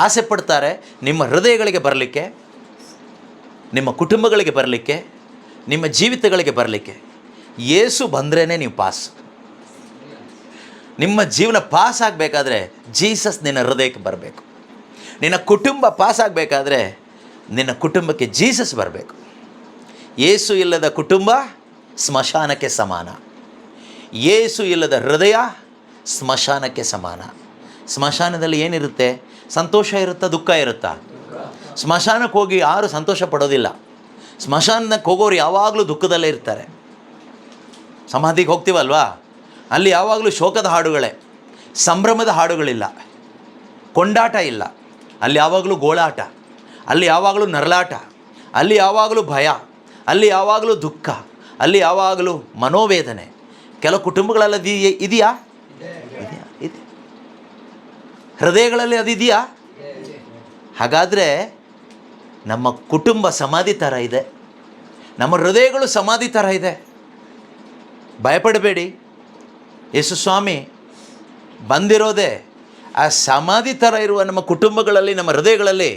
ಆಸೆ ಪಡ್ತಾರೆ ನಿಮ್ಮ ಹೃದಯಗಳಿಗೆ ಬರಲಿಕ್ಕೆ, ನಿಮ್ಮ ಕುಟುಂಬಗಳಿಗೆ ಬರಲಿಕ್ಕೆ, ನಿಮ್ಮ ಜೀವಿತಗಳಿಗೆ ಬರಲಿಕ್ಕೆ. ಯೇಸು ಬಂದ್ರೇ ನೀವು ಪಾಸ್. ನಿಮ್ಮ ಜೀವನ ಪಾಸ್ ಆಗಬೇಕಾದ್ರೆ ಜೀಸಸ್ ನಿನ್ನ ಹೃದಯಕ್ಕೆ ಬರಬೇಕು. ನಿನ್ನ ಕುಟುಂಬ ಪಾಸ್ ಆಗಬೇಕಾದ್ರೆ ನಿನ್ನ ಕುಟುಂಬಕ್ಕೆ ಜೀಸಸ್ ಬರಬೇಕು. ಯೇಸು ಇಲ್ಲದ ಕುಟುಂಬ ಸ್ಮಶಾನಕ್ಕೆ ಸಮಾನ. ಯೇಸು ಇಲ್ಲದ ಹೃದಯ ಸ್ಮಶಾನಕ್ಕೆ ಸಮಾನ. ಸ್ಮಶಾನದಲ್ಲಿ ಏನಿರುತ್ತೆ? ಸಂತೋಷ ಇರುತ್ತಾ, ದುಃಖ ಇರುತ್ತಾ? ಸ್ಮಶಾನಕ್ಕೆ ಹೋಗಿ ಯಾರು ಸಂತೋಷ ಪಡೋದಿಲ್ಲ. ಸ್ಮಶಾನಕ್ಕೆ ಹೋಗೋರು ಯಾವಾಗಲೂ ದುಃಖದಲ್ಲೇ ಇರ್ತಾರೆ. ಸಮಾಧಿಗೆ ಹೋಗ್ತೀವಲ್ವಾ, ಅಲ್ಲಿ ಯಾವಾಗಲೂ ಶೋಕದ ಹಾಡುಗಳೇ, ಸಂಭ್ರಮದ ಹಾಡುಗಳಿಲ್ಲ, ಕೊಂಡಾಟ ಇಲ್ಲ. ಅಲ್ಲಿ ಯಾವಾಗಲೂ ಗೋಳಾಟ, ಅಲ್ಲಿ ಯಾವಾಗಲೂ ನರಳಾಟ, ಅಲ್ಲಿ ಯಾವಾಗಲೂ ಭಯ, ಅಲ್ಲಿ ಯಾವಾಗಲೂ ದುಃಖ, ಅಲ್ಲಿ ಯಾವಾಗಲೂ ಮನೋವೇದನೆ. ಕೆಲವು ಕುಟುಂಬಗಳಲ್ಲಿ ಇದೆಯಾ? ಇದೆ. ಹೃದಯಗಳಲ್ಲಿ ಅದಿದೆಯಾ? ಹಾಗಾದರೆ ನಮ್ಮ ಕುಟುಂಬ ಸಮಾಧಿ ಥರ ಇದೆ, ನಮ್ಮ ಹೃದಯಗಳು ಸಮಾಧಿ ಥರ ಇದೆ. ಭಯಪಡಬೇಡಿ. ಯೇಸು ಸ್ವಾಮಿ ಬಂದಿರೋದೇ ಆ ಸಮಾಧಿ ಥರ ಇರುವ ನಮ್ಮ ಕುಟುಂಬಗಳಲ್ಲಿ, ನಮ್ಮ ಹೃದಯಗಳಲ್ಲಿ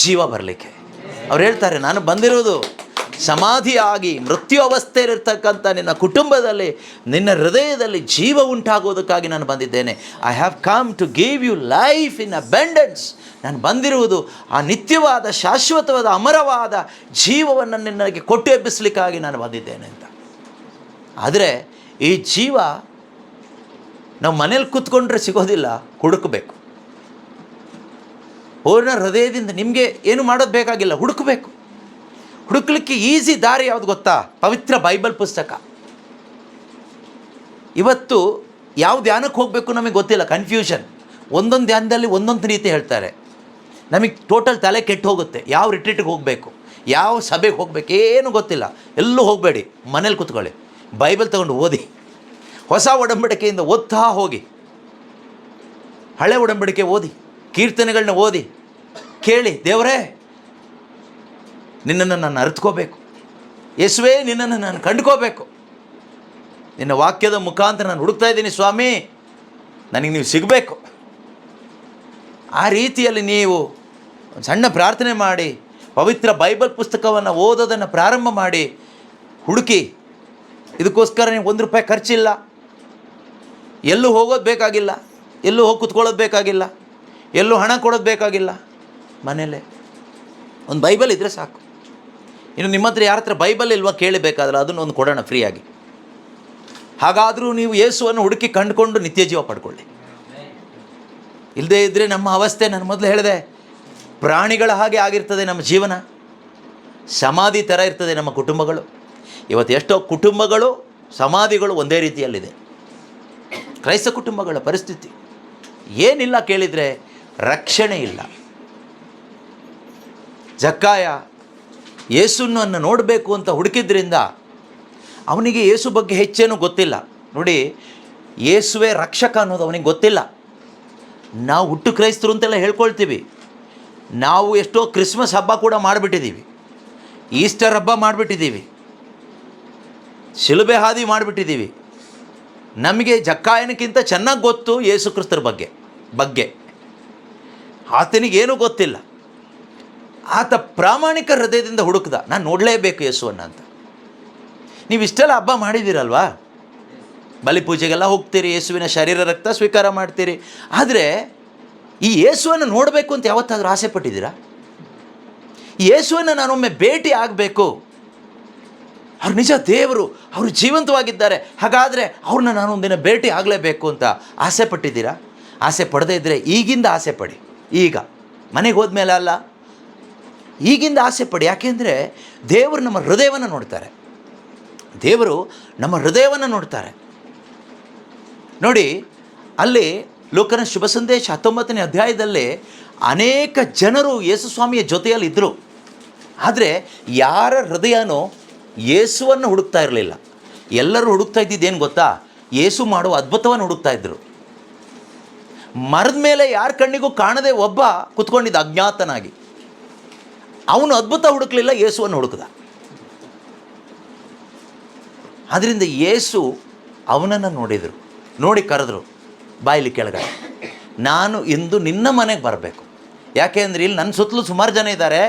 ಜೀವ ಬರಲಿಕ್ಕೆ. ಅವ್ರು ಹೇಳ್ತಾರೆ, ನಾನು ಬಂದಿರೋದು ಸಮಾಧಿಯಾಗಿ ಮೃತ್ಯು ಅವಸ್ಥೆಯಲ್ಲಿರ್ತಕ್ಕಂಥ ನಿನ್ನ ಕುಟುಂಬದಲ್ಲಿ, ನಿನ್ನ ಹೃದಯದಲ್ಲಿ ಜೀವ ಉಂಟಾಗುವುದಕ್ಕಾಗಿ ನಾನು ಬಂದಿದ್ದೇನೆ. I have come to give you life in abundance. ನಾನು ಬಂದಿರುವುದು ಆ ನಿತ್ಯವಾದ, ಶಾಶ್ವತವಾದ, ಅಮರವಾದ ಜೀವವನ್ನು ನಿನಗೆ ಕೊಟ್ಟು ಎಬ್ಬಿಸಲಿಕ್ಕಾಗಿ ನಾನು ಬಂದಿದ್ದೇನೆ ಅಂತ. ಆದರೆ ಈ ಜೀವ ನಾವು ಮನೇಲಿ ಕೂತ್ಕೊಂಡ್ರೆ ಸಿಗೋದಿಲ್ಲ, ಹುಡುಕಬೇಕು. ಪೂರ್ಣ ಹೃದಯದಿಂದ ನಿಮಗೆ ಏನು ಮಾಡೋದು ಬೇಕಾಗಿಲ್ಲ, ಹುಡುಕಬೇಕು. ಹುಡುಕ್ಲಿಕ್ಕೆ ಈಸಿ ದಾರಿ ಯಾವುದು ಗೊತ್ತಾ? ಪವಿತ್ರ ಬೈಬಲ್ ಪುಸ್ತಕ. ಇವತ್ತು ಯಾವ ಧ್ಯಾನಕ್ಕೆ ಹೋಗಬೇಕು ನಮಗೆ ಗೊತ್ತಿಲ್ಲ, ಕನ್ಫ್ಯೂಷನ್. ಒಂದೊಂದು ಧ್ಯಾನದಲ್ಲಿ ಒಂದೊಂದು ರೀತಿ ಹೇಳ್ತಾರೆ. ನಮಗೆ ಟೋಟಲ್ ತಲೆ ಕೆಟ್ಟು ಹೋಗುತ್ತೆ. ಯಾವ ರಿಟ್ರೀಟಿಗೆ ಹೋಗಬೇಕು, ಯಾವ ಸಭೆಗೆ ಹೋಗಬೇಕು, ಏನು ಗೊತ್ತಿಲ್ಲ. ಎಲ್ಲೂ ಹೋಗಬೇಡಿ, ಮನೇಲಿ ಕೂತ್ಕೊಳ್ಳಿ, ಬೈಬಲ್ ತೊಗೊಂಡು ಓದಿ. ಹೊಸ ಒಡಂಬಡಿಕೆಯಿಂದ ಓದ್ತಾ ಹೋಗಿ, ಹಳೆ ಒಡಂಬಡಿಕೆ ಓದಿ, ಕೀರ್ತನೆಗಳನ್ನ ಓದಿ, ಕೇಳಿ, ದೇವರೇ ನಿನ್ನನ್ನು ನಾನು ಅರಿತ್ಕೋಬೇಕು, ಯೇಸುವೇ ನಿನ್ನನ್ನು ನಾನು ಕಂಡುಕೋಬೇಕು, ನಿನ್ನ ವಾಕ್ಯದ ಮುಖಾಂತರ ನಾನು ಹುಡುಕ್ತಾ ಇದ್ದೀನಿ ಸ್ವಾಮಿ, ನನಗೆ ನೀವು ಸಿಗಬೇಕು. ಆ ರೀತಿಯಲ್ಲಿ ನೀವು ಸಣ್ಣ ಪ್ರಾರ್ಥನೆ ಮಾಡಿ, ಪವಿತ್ರ ಬೈಬಲ್ ಪುಸ್ತಕವನ್ನು ಓದೋದನ್ನು ಪ್ರಾರಂಭ ಮಾಡಿ, ಹುಡುಕಿ. ಇದಕ್ಕೋಸ್ಕರ ನೀವು ₹1 ಖರ್ಚಿಲ್ಲ, ಎಲ್ಲೂ ಹೋಗೋದು ಬೇಕಾಗಿಲ್ಲ, ಎಲ್ಲೂ ಹೋಗಿ ಕೂತ್ಕೊಳ್ಳೋದು ಬೇಕಾಗಿಲ್ಲ, ಎಲ್ಲೂ ಹಣ ಕೊಡೋದು ಬೇಕಾಗಿಲ್ಲ. ಮನೇಲೆ ಒಂದು ಬೈಬಲ್ ಇದ್ದರೆ ಸಾಕು. ಇನ್ನು ನಿಮ್ಮ ಹತ್ರ ಯಾರ ಹತ್ರ ಬೈಬಲ್ ಇಲ್ವಾ ಕೇಳಬೇಕಾದ್ರೆ ಅದನ್ನು ಒಂದು ಕೊಡೋಣ ಫ್ರೀಯಾಗಿ. ಹಾಗಾದರೂ ನೀವು ಯೇಸುವನ್ನು ಹುಡುಕಿ ಕಂಡುಕೊಂಡು ನಿತ್ಯ ಜೀವ ಪಡ್ಕೊಳ್ಳಿ. ಇಲ್ಲದೇ ಇದ್ದರೆ ನಮ್ಮ ಅವಸ್ಥೆ, ನಾನು ಮೊದಲು ಹೇಳಿದೆ, ಪ್ರಾಣಿಗಳ ಹಾಗೆ ಆಗಿರ್ತದೆ ನಮ್ಮ ಜೀವನ. ಸಮಾಧಿ ಥರ ಇರ್ತದೆ ನಮ್ಮ ಕುಟುಂಬಗಳು. ಇವತ್ತು ಎಷ್ಟೋ ಕುಟುಂಬಗಳು, ಸಮಾಧಿಗಳು ಒಂದೇ ರೀತಿಯಲ್ಲಿದೆ. ಕ್ರೈಸ್ತ ಕುಟುಂಬಗಳ ಪರಿಸ್ಥಿತಿ ಏನಿಲ್ಲ ಕೇಳಿದರೆ, ರಕ್ಷಣೆ ಇಲ್ಲ. ಜಕ್ಕಾಯ ಯೇಸುವನ್ನು ನೋಡಬೇಕು ಅಂತ ಹುಡುಕಿದ್ರಿಂದ ಅವನಿಗೆ ಯೇಸು ಬಗ್ಗೆ ಹೆಚ್ಚೇನೂ ಗೊತ್ತಿಲ್ಲ. ನೋಡಿ, ಯೇಸುವೇ ರಕ್ಷಕ ಅನ್ನೋದು ಅವನಿಗೆ ಗೊತ್ತಿಲ್ಲ. ನಾವು ಹುಟ್ಟು ಕ್ರೈಸ್ತರು ಅಂತೆಲ್ಲ ಹೇಳ್ಕೊಳ್ತೀವಿ. ನಾವು ಎಷ್ಟೋ ಕ್ರಿಸ್ಮಸ್ ಹಬ್ಬ ಕೂಡ ಮಾಡಿಬಿಟ್ಟಿದ್ದೀವಿ, ಈಸ್ಟರ್ ಹಬ್ಬ ಮಾಡಿಬಿಟ್ಟಿದ್ದೀವಿ, ಶಿಲುಬೆ ಹಾದಿ ಮಾಡಿಬಿಟ್ಟಿದ್ದೀವಿ. ನಮಗೆ ಜಕ್ಕಾಯನಕ್ಕಿಂತ ಚೆನ್ನಾಗಿ ಗೊತ್ತು ಯೇಸು ಕ್ರಿಸ್ತರ ಬಗ್ಗೆ. ಆತನಿಗೇನೂ ಗೊತ್ತಿಲ್ಲ. ಆತ ಪ್ರಾಮಾಣಿಕ ಹೃದಯದಿಂದ ಹುಡುಕ್ದ, ನಾನು ನೋಡಲೇಬೇಕು ಯೇಸುವನ್ನು ಅಂತ. ನೀವು ಇಷ್ಟೆಲ್ಲ ಹಬ್ಬ ಮಾಡಿದ್ದೀರಲ್ವಾ, ಬಲಿಪೂಜೆಗೆಲ್ಲ ಹೋಗ್ತೀರಿ, ಯೇಸುವಿನ ಶರೀರ ರಕ್ತ ಸ್ವೀಕಾರ ಮಾಡ್ತೀರಿ. ಆದರೆ ಈ ಯೇಸುವನ್ನು ನೋಡಬೇಕು ಅಂತ ಯಾವತ್ತಾದರೂ ಆಸೆ ಪಟ್ಟಿದ್ದೀರಾ? ಈ ಯೇಸುವನ್ನು ನಾನೊಮ್ಮೆ ಭೇಟಿ ಆಗಬೇಕು, ಅವ್ರು ನಿಜ ದೇವರು, ಅವರು ಜೀವಂತವಾಗಿದ್ದಾರೆ, ಹಾಗಾದರೆ ಅವ್ರನ್ನ ನಾನು ಒಂದಿನ ಭೇಟಿ ಆಗಲೇಬೇಕು ಅಂತ ಆಸೆ ಪಟ್ಟಿದ್ದೀರಾ? ಆಸೆ ಪಡದೇ ಇದ್ದರೆ ಈಗಿಂದ ಆಸೆ ಪಡಿ. ಈಗ ಮನೆಗೆ ಹೋದ್ಮೇಲೆ ಅಲ್ಲ, ಈಗಿಂದ ಆಸೆ ಪಡಿ. ಯಾಕೆಂದರೆ ದೇವರು ನಮ್ಮ ಹೃದಯವನ್ನು ನೋಡ್ತಾರೆ. ದೇವರು ನಮ್ಮ ಹೃದಯವನ್ನು ನೋಡ್ತಾರೆ. ನೋಡಿ, ಅಲ್ಲಿ ಲೂಕನ ಶುಭ ಸಂದೇಶ 19ನೇ ಅಧ್ಯಾಯದಲ್ಲಿ ಅನೇಕ ಜನರು ಯೇಸು ಸ್ವಾಮಿಯ ಜೊತೆಯಲ್ಲಿ ಇದ್ದರು. ಆದರೆ ಯಾರ ಹೃದಯನೂ ಯೇಸುವನ್ನು ಹುಡುಕ್ತಾ ಇರಲಿಲ್ಲ. ಎಲ್ಲರೂ ಹುಡುಕ್ತಾ ಇದ್ದಿದ್ದೇನು ಗೊತ್ತಾ? ಯೇಸು ಮಾಡುವ ಅದ್ಭುತವನ್ನು ಹುಡುಕ್ತಾ ಇದ್ದರು. ಮರದ ಮೇಲೆ ಯಾರ ಕಣ್ಣಿಗೂ ಕಾಣದೆ ಒಬ್ಬ ಕುತ್ಕೊಂಡಿದ್ದ ಅಜ್ಞಾತನಾಗಿ. ಅವನು ಅದ್ಭುತ ಹುಡುಕಲಿಲ್ಲ, ಯೇಸುವನ್ನು ಹುಡುಕ್ದ. ಆದ್ದರಿಂದ ಯೇಸು ಅವನನ್ನು ನೋಡಿದರು, ನೋಡಿ ಕರೆದ್ರು, ಬಾಯಿಲಿ ಕೆಳಗಡೆ, ನಾನು ಇಂದು ನಿನ್ನ ಮನೆಗೆ ಬರಬೇಕು. ಯಾಕೆಂದರೆ ಇಲ್ಲಿ ನನ್ನ ಸುತ್ತಲೂ ಸುಮಾರು ಜನ ಇದ್ದಾರೆ,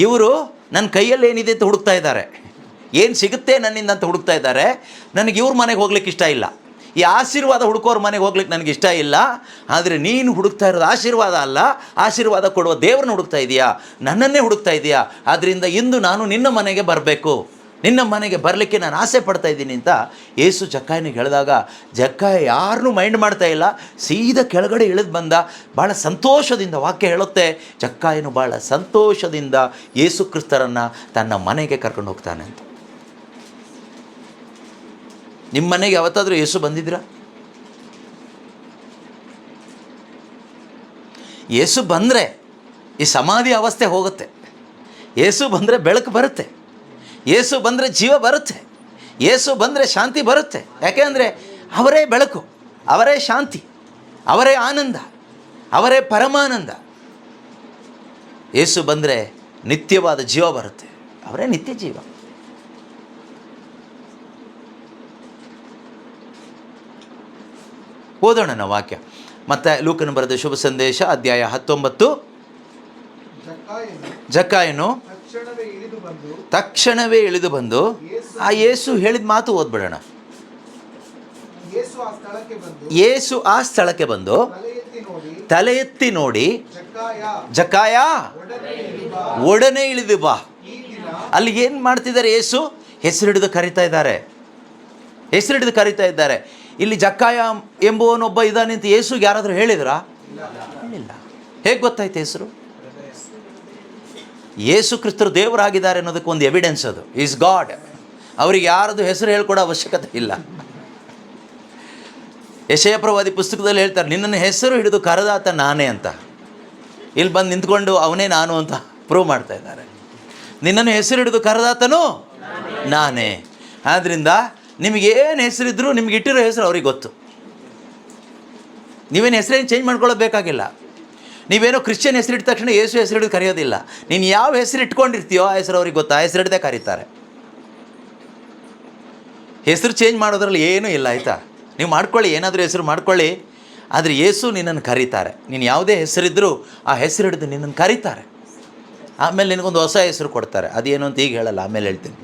ಇವರು ನನ್ನ ಕೈಯಲ್ಲಿ ಏನಿದೆ ಅಂತ ಹುಡುಕ್ತಾ ಇದ್ದಾರೆ, ಏನು ಸಿಗುತ್ತೆ ನನ್ನಿಂದ ಅಂತ ಹುಡುಕ್ತಾ ಇದ್ದಾರೆ. ನನಗೆ ಇವ್ರ ಮನೆಗೆ ಹೋಗ್ಲಿಕ್ಕೆ ಇಷ್ಟ ಇಲ್ಲ, ಈ ಆಶೀರ್ವಾದ ಹುಡುಕೋರ ಮನೆಗೆ ಹೋಗ್ಲಿಕ್ಕೆ ನನಗೆ ಇಷ್ಟ ಇಲ್ಲ. ಆದರೆ ನೀನು ಹುಡುಕ್ತಾ ಇರೋದು ಆಶೀರ್ವಾದ ಅಲ್ಲ, ಆಶೀರ್ವಾದ ಕೊಡುವ ದೇವ್ರನ್ನ ಹುಡುಕ್ತಾ ಇದೆಯಾ, ನನ್ನನ್ನೇ ಹುಡುಕ್ತಾ ಇದೆಯಾ. ಆದ್ದರಿಂದ ಇಂದು ನಾನು ನಿನ್ನ ಮನೆಗೆ ಬರಬೇಕು, ನಿನ್ನ ಮನೆಗೆ ಬರಲಿಕ್ಕೆ ನಾನು ಆಸೆ ಪಡ್ತಾ ಇದ್ದೀನಿ ಅಂತ ಯೇಸು ಜಕ್ಕಾಯನಿಗೆ ಹೇಳಿದಾಗ, ಜಕ್ಕಾಯ ಯಾರನ್ನೂ ಮೈಂಡ್ ಮಾಡ್ತಾ ಇಲ್ಲ, ಸೀದಾ ಕೆಳಗಡೆ ಇಳಿದು ಬಂದ. ಭಾಳ ಸಂತೋಷದಿಂದ ವಾಕ್ಯ ಹೇಳುತ್ತೆ, ಜಕ್ಕಾಯನು ಭಾಳ ಸಂತೋಷದಿಂದ ಯೇಸು ಕ್ರಿಸ್ತರನ್ನು ತನ್ನ ಮನೆಗೆ ಕರ್ಕೊಂಡು ಹೋಗ್ತಾನೆ ಅಂತ. ನಿಮ್ಮ ಮನೆಗೆ ಯಾವತ್ತಾದರೂ ಯೇಸು ಬಂದಿದ್ದೀರಾ? ಯೇಸು ಬಂದರೆ ಈ ಸಮಾಧಿ ಅವಸ್ಥೆ ಹೋಗುತ್ತೆ. ಯೇಸು ಬಂದರೆ ಬೆಳಕು ಬರುತ್ತೆ, ಯೇಸು ಬಂದರೆ ಜೀವ ಬರುತ್ತೆ, ಯೇಸು ಬಂದರೆ ಶಾಂತಿ ಬರುತ್ತೆ. ಯಾಕೆಂದರೆ ಅವರೇ ಬೆಳಕು, ಅವರೇ ಶಾಂತಿ, ಅವರೇ ಆನಂದ, ಅವರೇ ಪರಮಾನಂದ. ಯೇಸು ಬಂದರೆ ನಿತ್ಯವಾದ ಜೀವ ಬರುತ್ತೆ, ಅವರೇ ನಿತ್ಯ ಜೀವ. ಓದೋಣ ನಾವು ವಾಕ್ಯ. ಮತ್ತು ಲೂಕನ ಬರೆದ ಶುಭ ಸಂದೇಶ ಅಧ್ಯಾಯ 19. ಜಕ್ಕಾಯನು ತಕ್ಷಣವೇ ಇಳಿದು ಬಂದು ಆ ಯೇಸು ಹೇಳಿದ ಮಾತು ಓದ್ಬಿಡೋಣ. ಯೇಸು ಆ ಸ್ಥಳಕ್ಕೆ ಬಂದು ತಲೆ ಎತ್ತಿ ನೋಡಿ, ಜಕ್ಕಾಯ ಒಡನೆ ಇಳಿದು ಬಾ. ಅಲ್ಲಿ ಏನು ಮಾಡ್ತಿದ್ದಾರೆ? ಯೇಸು ಹೆಸರು ಹಿಡಿದು ಕರೀತಾ ಇದ್ದಾರೆ, ಹೆಸರು ಹಿಡಿದು ಕರೀತಾ ಇದ್ದಾರೆ. ಇಲ್ಲಿ ಜಕ್ಕಾಯ ಎಂಬುವನೊಬ್ಬ ಇದ್ದಾನೆ ಅಂತ ಯೇಸುಗೆ ಯಾರಾದರೂ ಹೇಳಿದ್ರಾ? ಹೇಳಿಲ್ಲ. ಹೇಗೆ ಗೊತ್ತಾಯ್ತು ಹೆಸರು? ಯೇಸು ಕ್ರಿಸ್ತರು ದೇವರಾಗಿದ್ದಾರೆ ಅನ್ನೋದಕ್ಕೆ ಒಂದು ಎವಿಡೆನ್ಸ್ ಅದು. Is god. ಅವರಿಗೆ ಯಾರದು ಹೆಸರು ಹೇಳ್ಕೊಡೋ ಅವಶ್ಯಕತೆ ಇಲ್ಲ. ಯೆಶಾಯ ಪ್ರವಾದಿ ಪುಸ್ತಕದಲ್ಲಿ ಹೇಳ್ತಾರೆ, ನಿನ್ನನ್ನು ಹೆಸರು ಹಿಡಿದು ಕರೆದಾತ ನಾನೇ ಅಂತ. ಇಲ್ಲಿ ಬಂದು ನಿಂತ್ಕೊಂಡು ಅವನೇ ನಾನು ಅಂತ ಪ್ರೂವ್ ಮಾಡ್ತಾ ಇದ್ದಾರೆ. ನಿನ್ನನ್ನು ಹೆಸರು ಹಿಡಿದು ಕರೆದಾತನು ನಾನೇ. ಆದ್ದರಿಂದ ನಿಮಗೇನು ಹೆಸರಿದ್ರು ನಿಮ್ಗೆ ಇಟ್ಟಿರೋ ಹೆಸರು ಅವ್ರಿಗೆ ಗೊತ್ತು. ನೀವೇನು ಹೆಸರೇನು ಚೇಂಜ್ ಮಾಡ್ಕೊಳ್ಳೋಬೇಕಾಗಿಲ್ಲ. ನೀವೇನೋ ಕ್ರಿಶ್ಚಿಯನ್ ಹೆಸರಿಟ್ಟ ತಕ್ಷಣ ಯೇಸು ಹೆಸರು ಹಿಡಿದು ಕರೆಯೋದಿಲ್ಲ. ನೀನು ಯಾವ ಹೆಸರು ಇಟ್ಕೊಂಡಿರ್ತೀಯೋ ಆ ಹೆಸರು ಅವ್ರಿಗೆ ಗೊತ್ತಾ, ಹೆಸರು ಹಿಡ್ದೇ ಕರೀತಾರೆ. ಹೆಸರು ಚೇಂಜ್ ಮಾಡೋದ್ರಲ್ಲಿ ಏನೂ ಇಲ್ಲ, ಆಯಿತಾ? ನೀವು ಮಾಡ್ಕೊಳ್ಳಿ, ಏನಾದರೂ ಹೆಸರು ಮಾಡ್ಕೊಳ್ಳಿ, ಆದರೆ ಯೇಸು ನಿನ್ನನ್ನು ಕರೀತಾರೆ. ನೀನು ಯಾವುದೇ ಹೆಸರಿದ್ದರೂ ಆ ಹೆಸರು ಹಿಡಿದು ನಿನ್ನನ್ನು ಕರೀತಾರೆ. ಆಮೇಲೆ ನಿನಗೊಂದು ಹೊಸ ಹೆಸರು ಕೊಡ್ತಾರೆ. ಅದೇನು ಅಂತ ಈಗ ಹೇಳಲ್ಲ, ಆಮೇಲೆ ಹೇಳ್ತೀನಿ.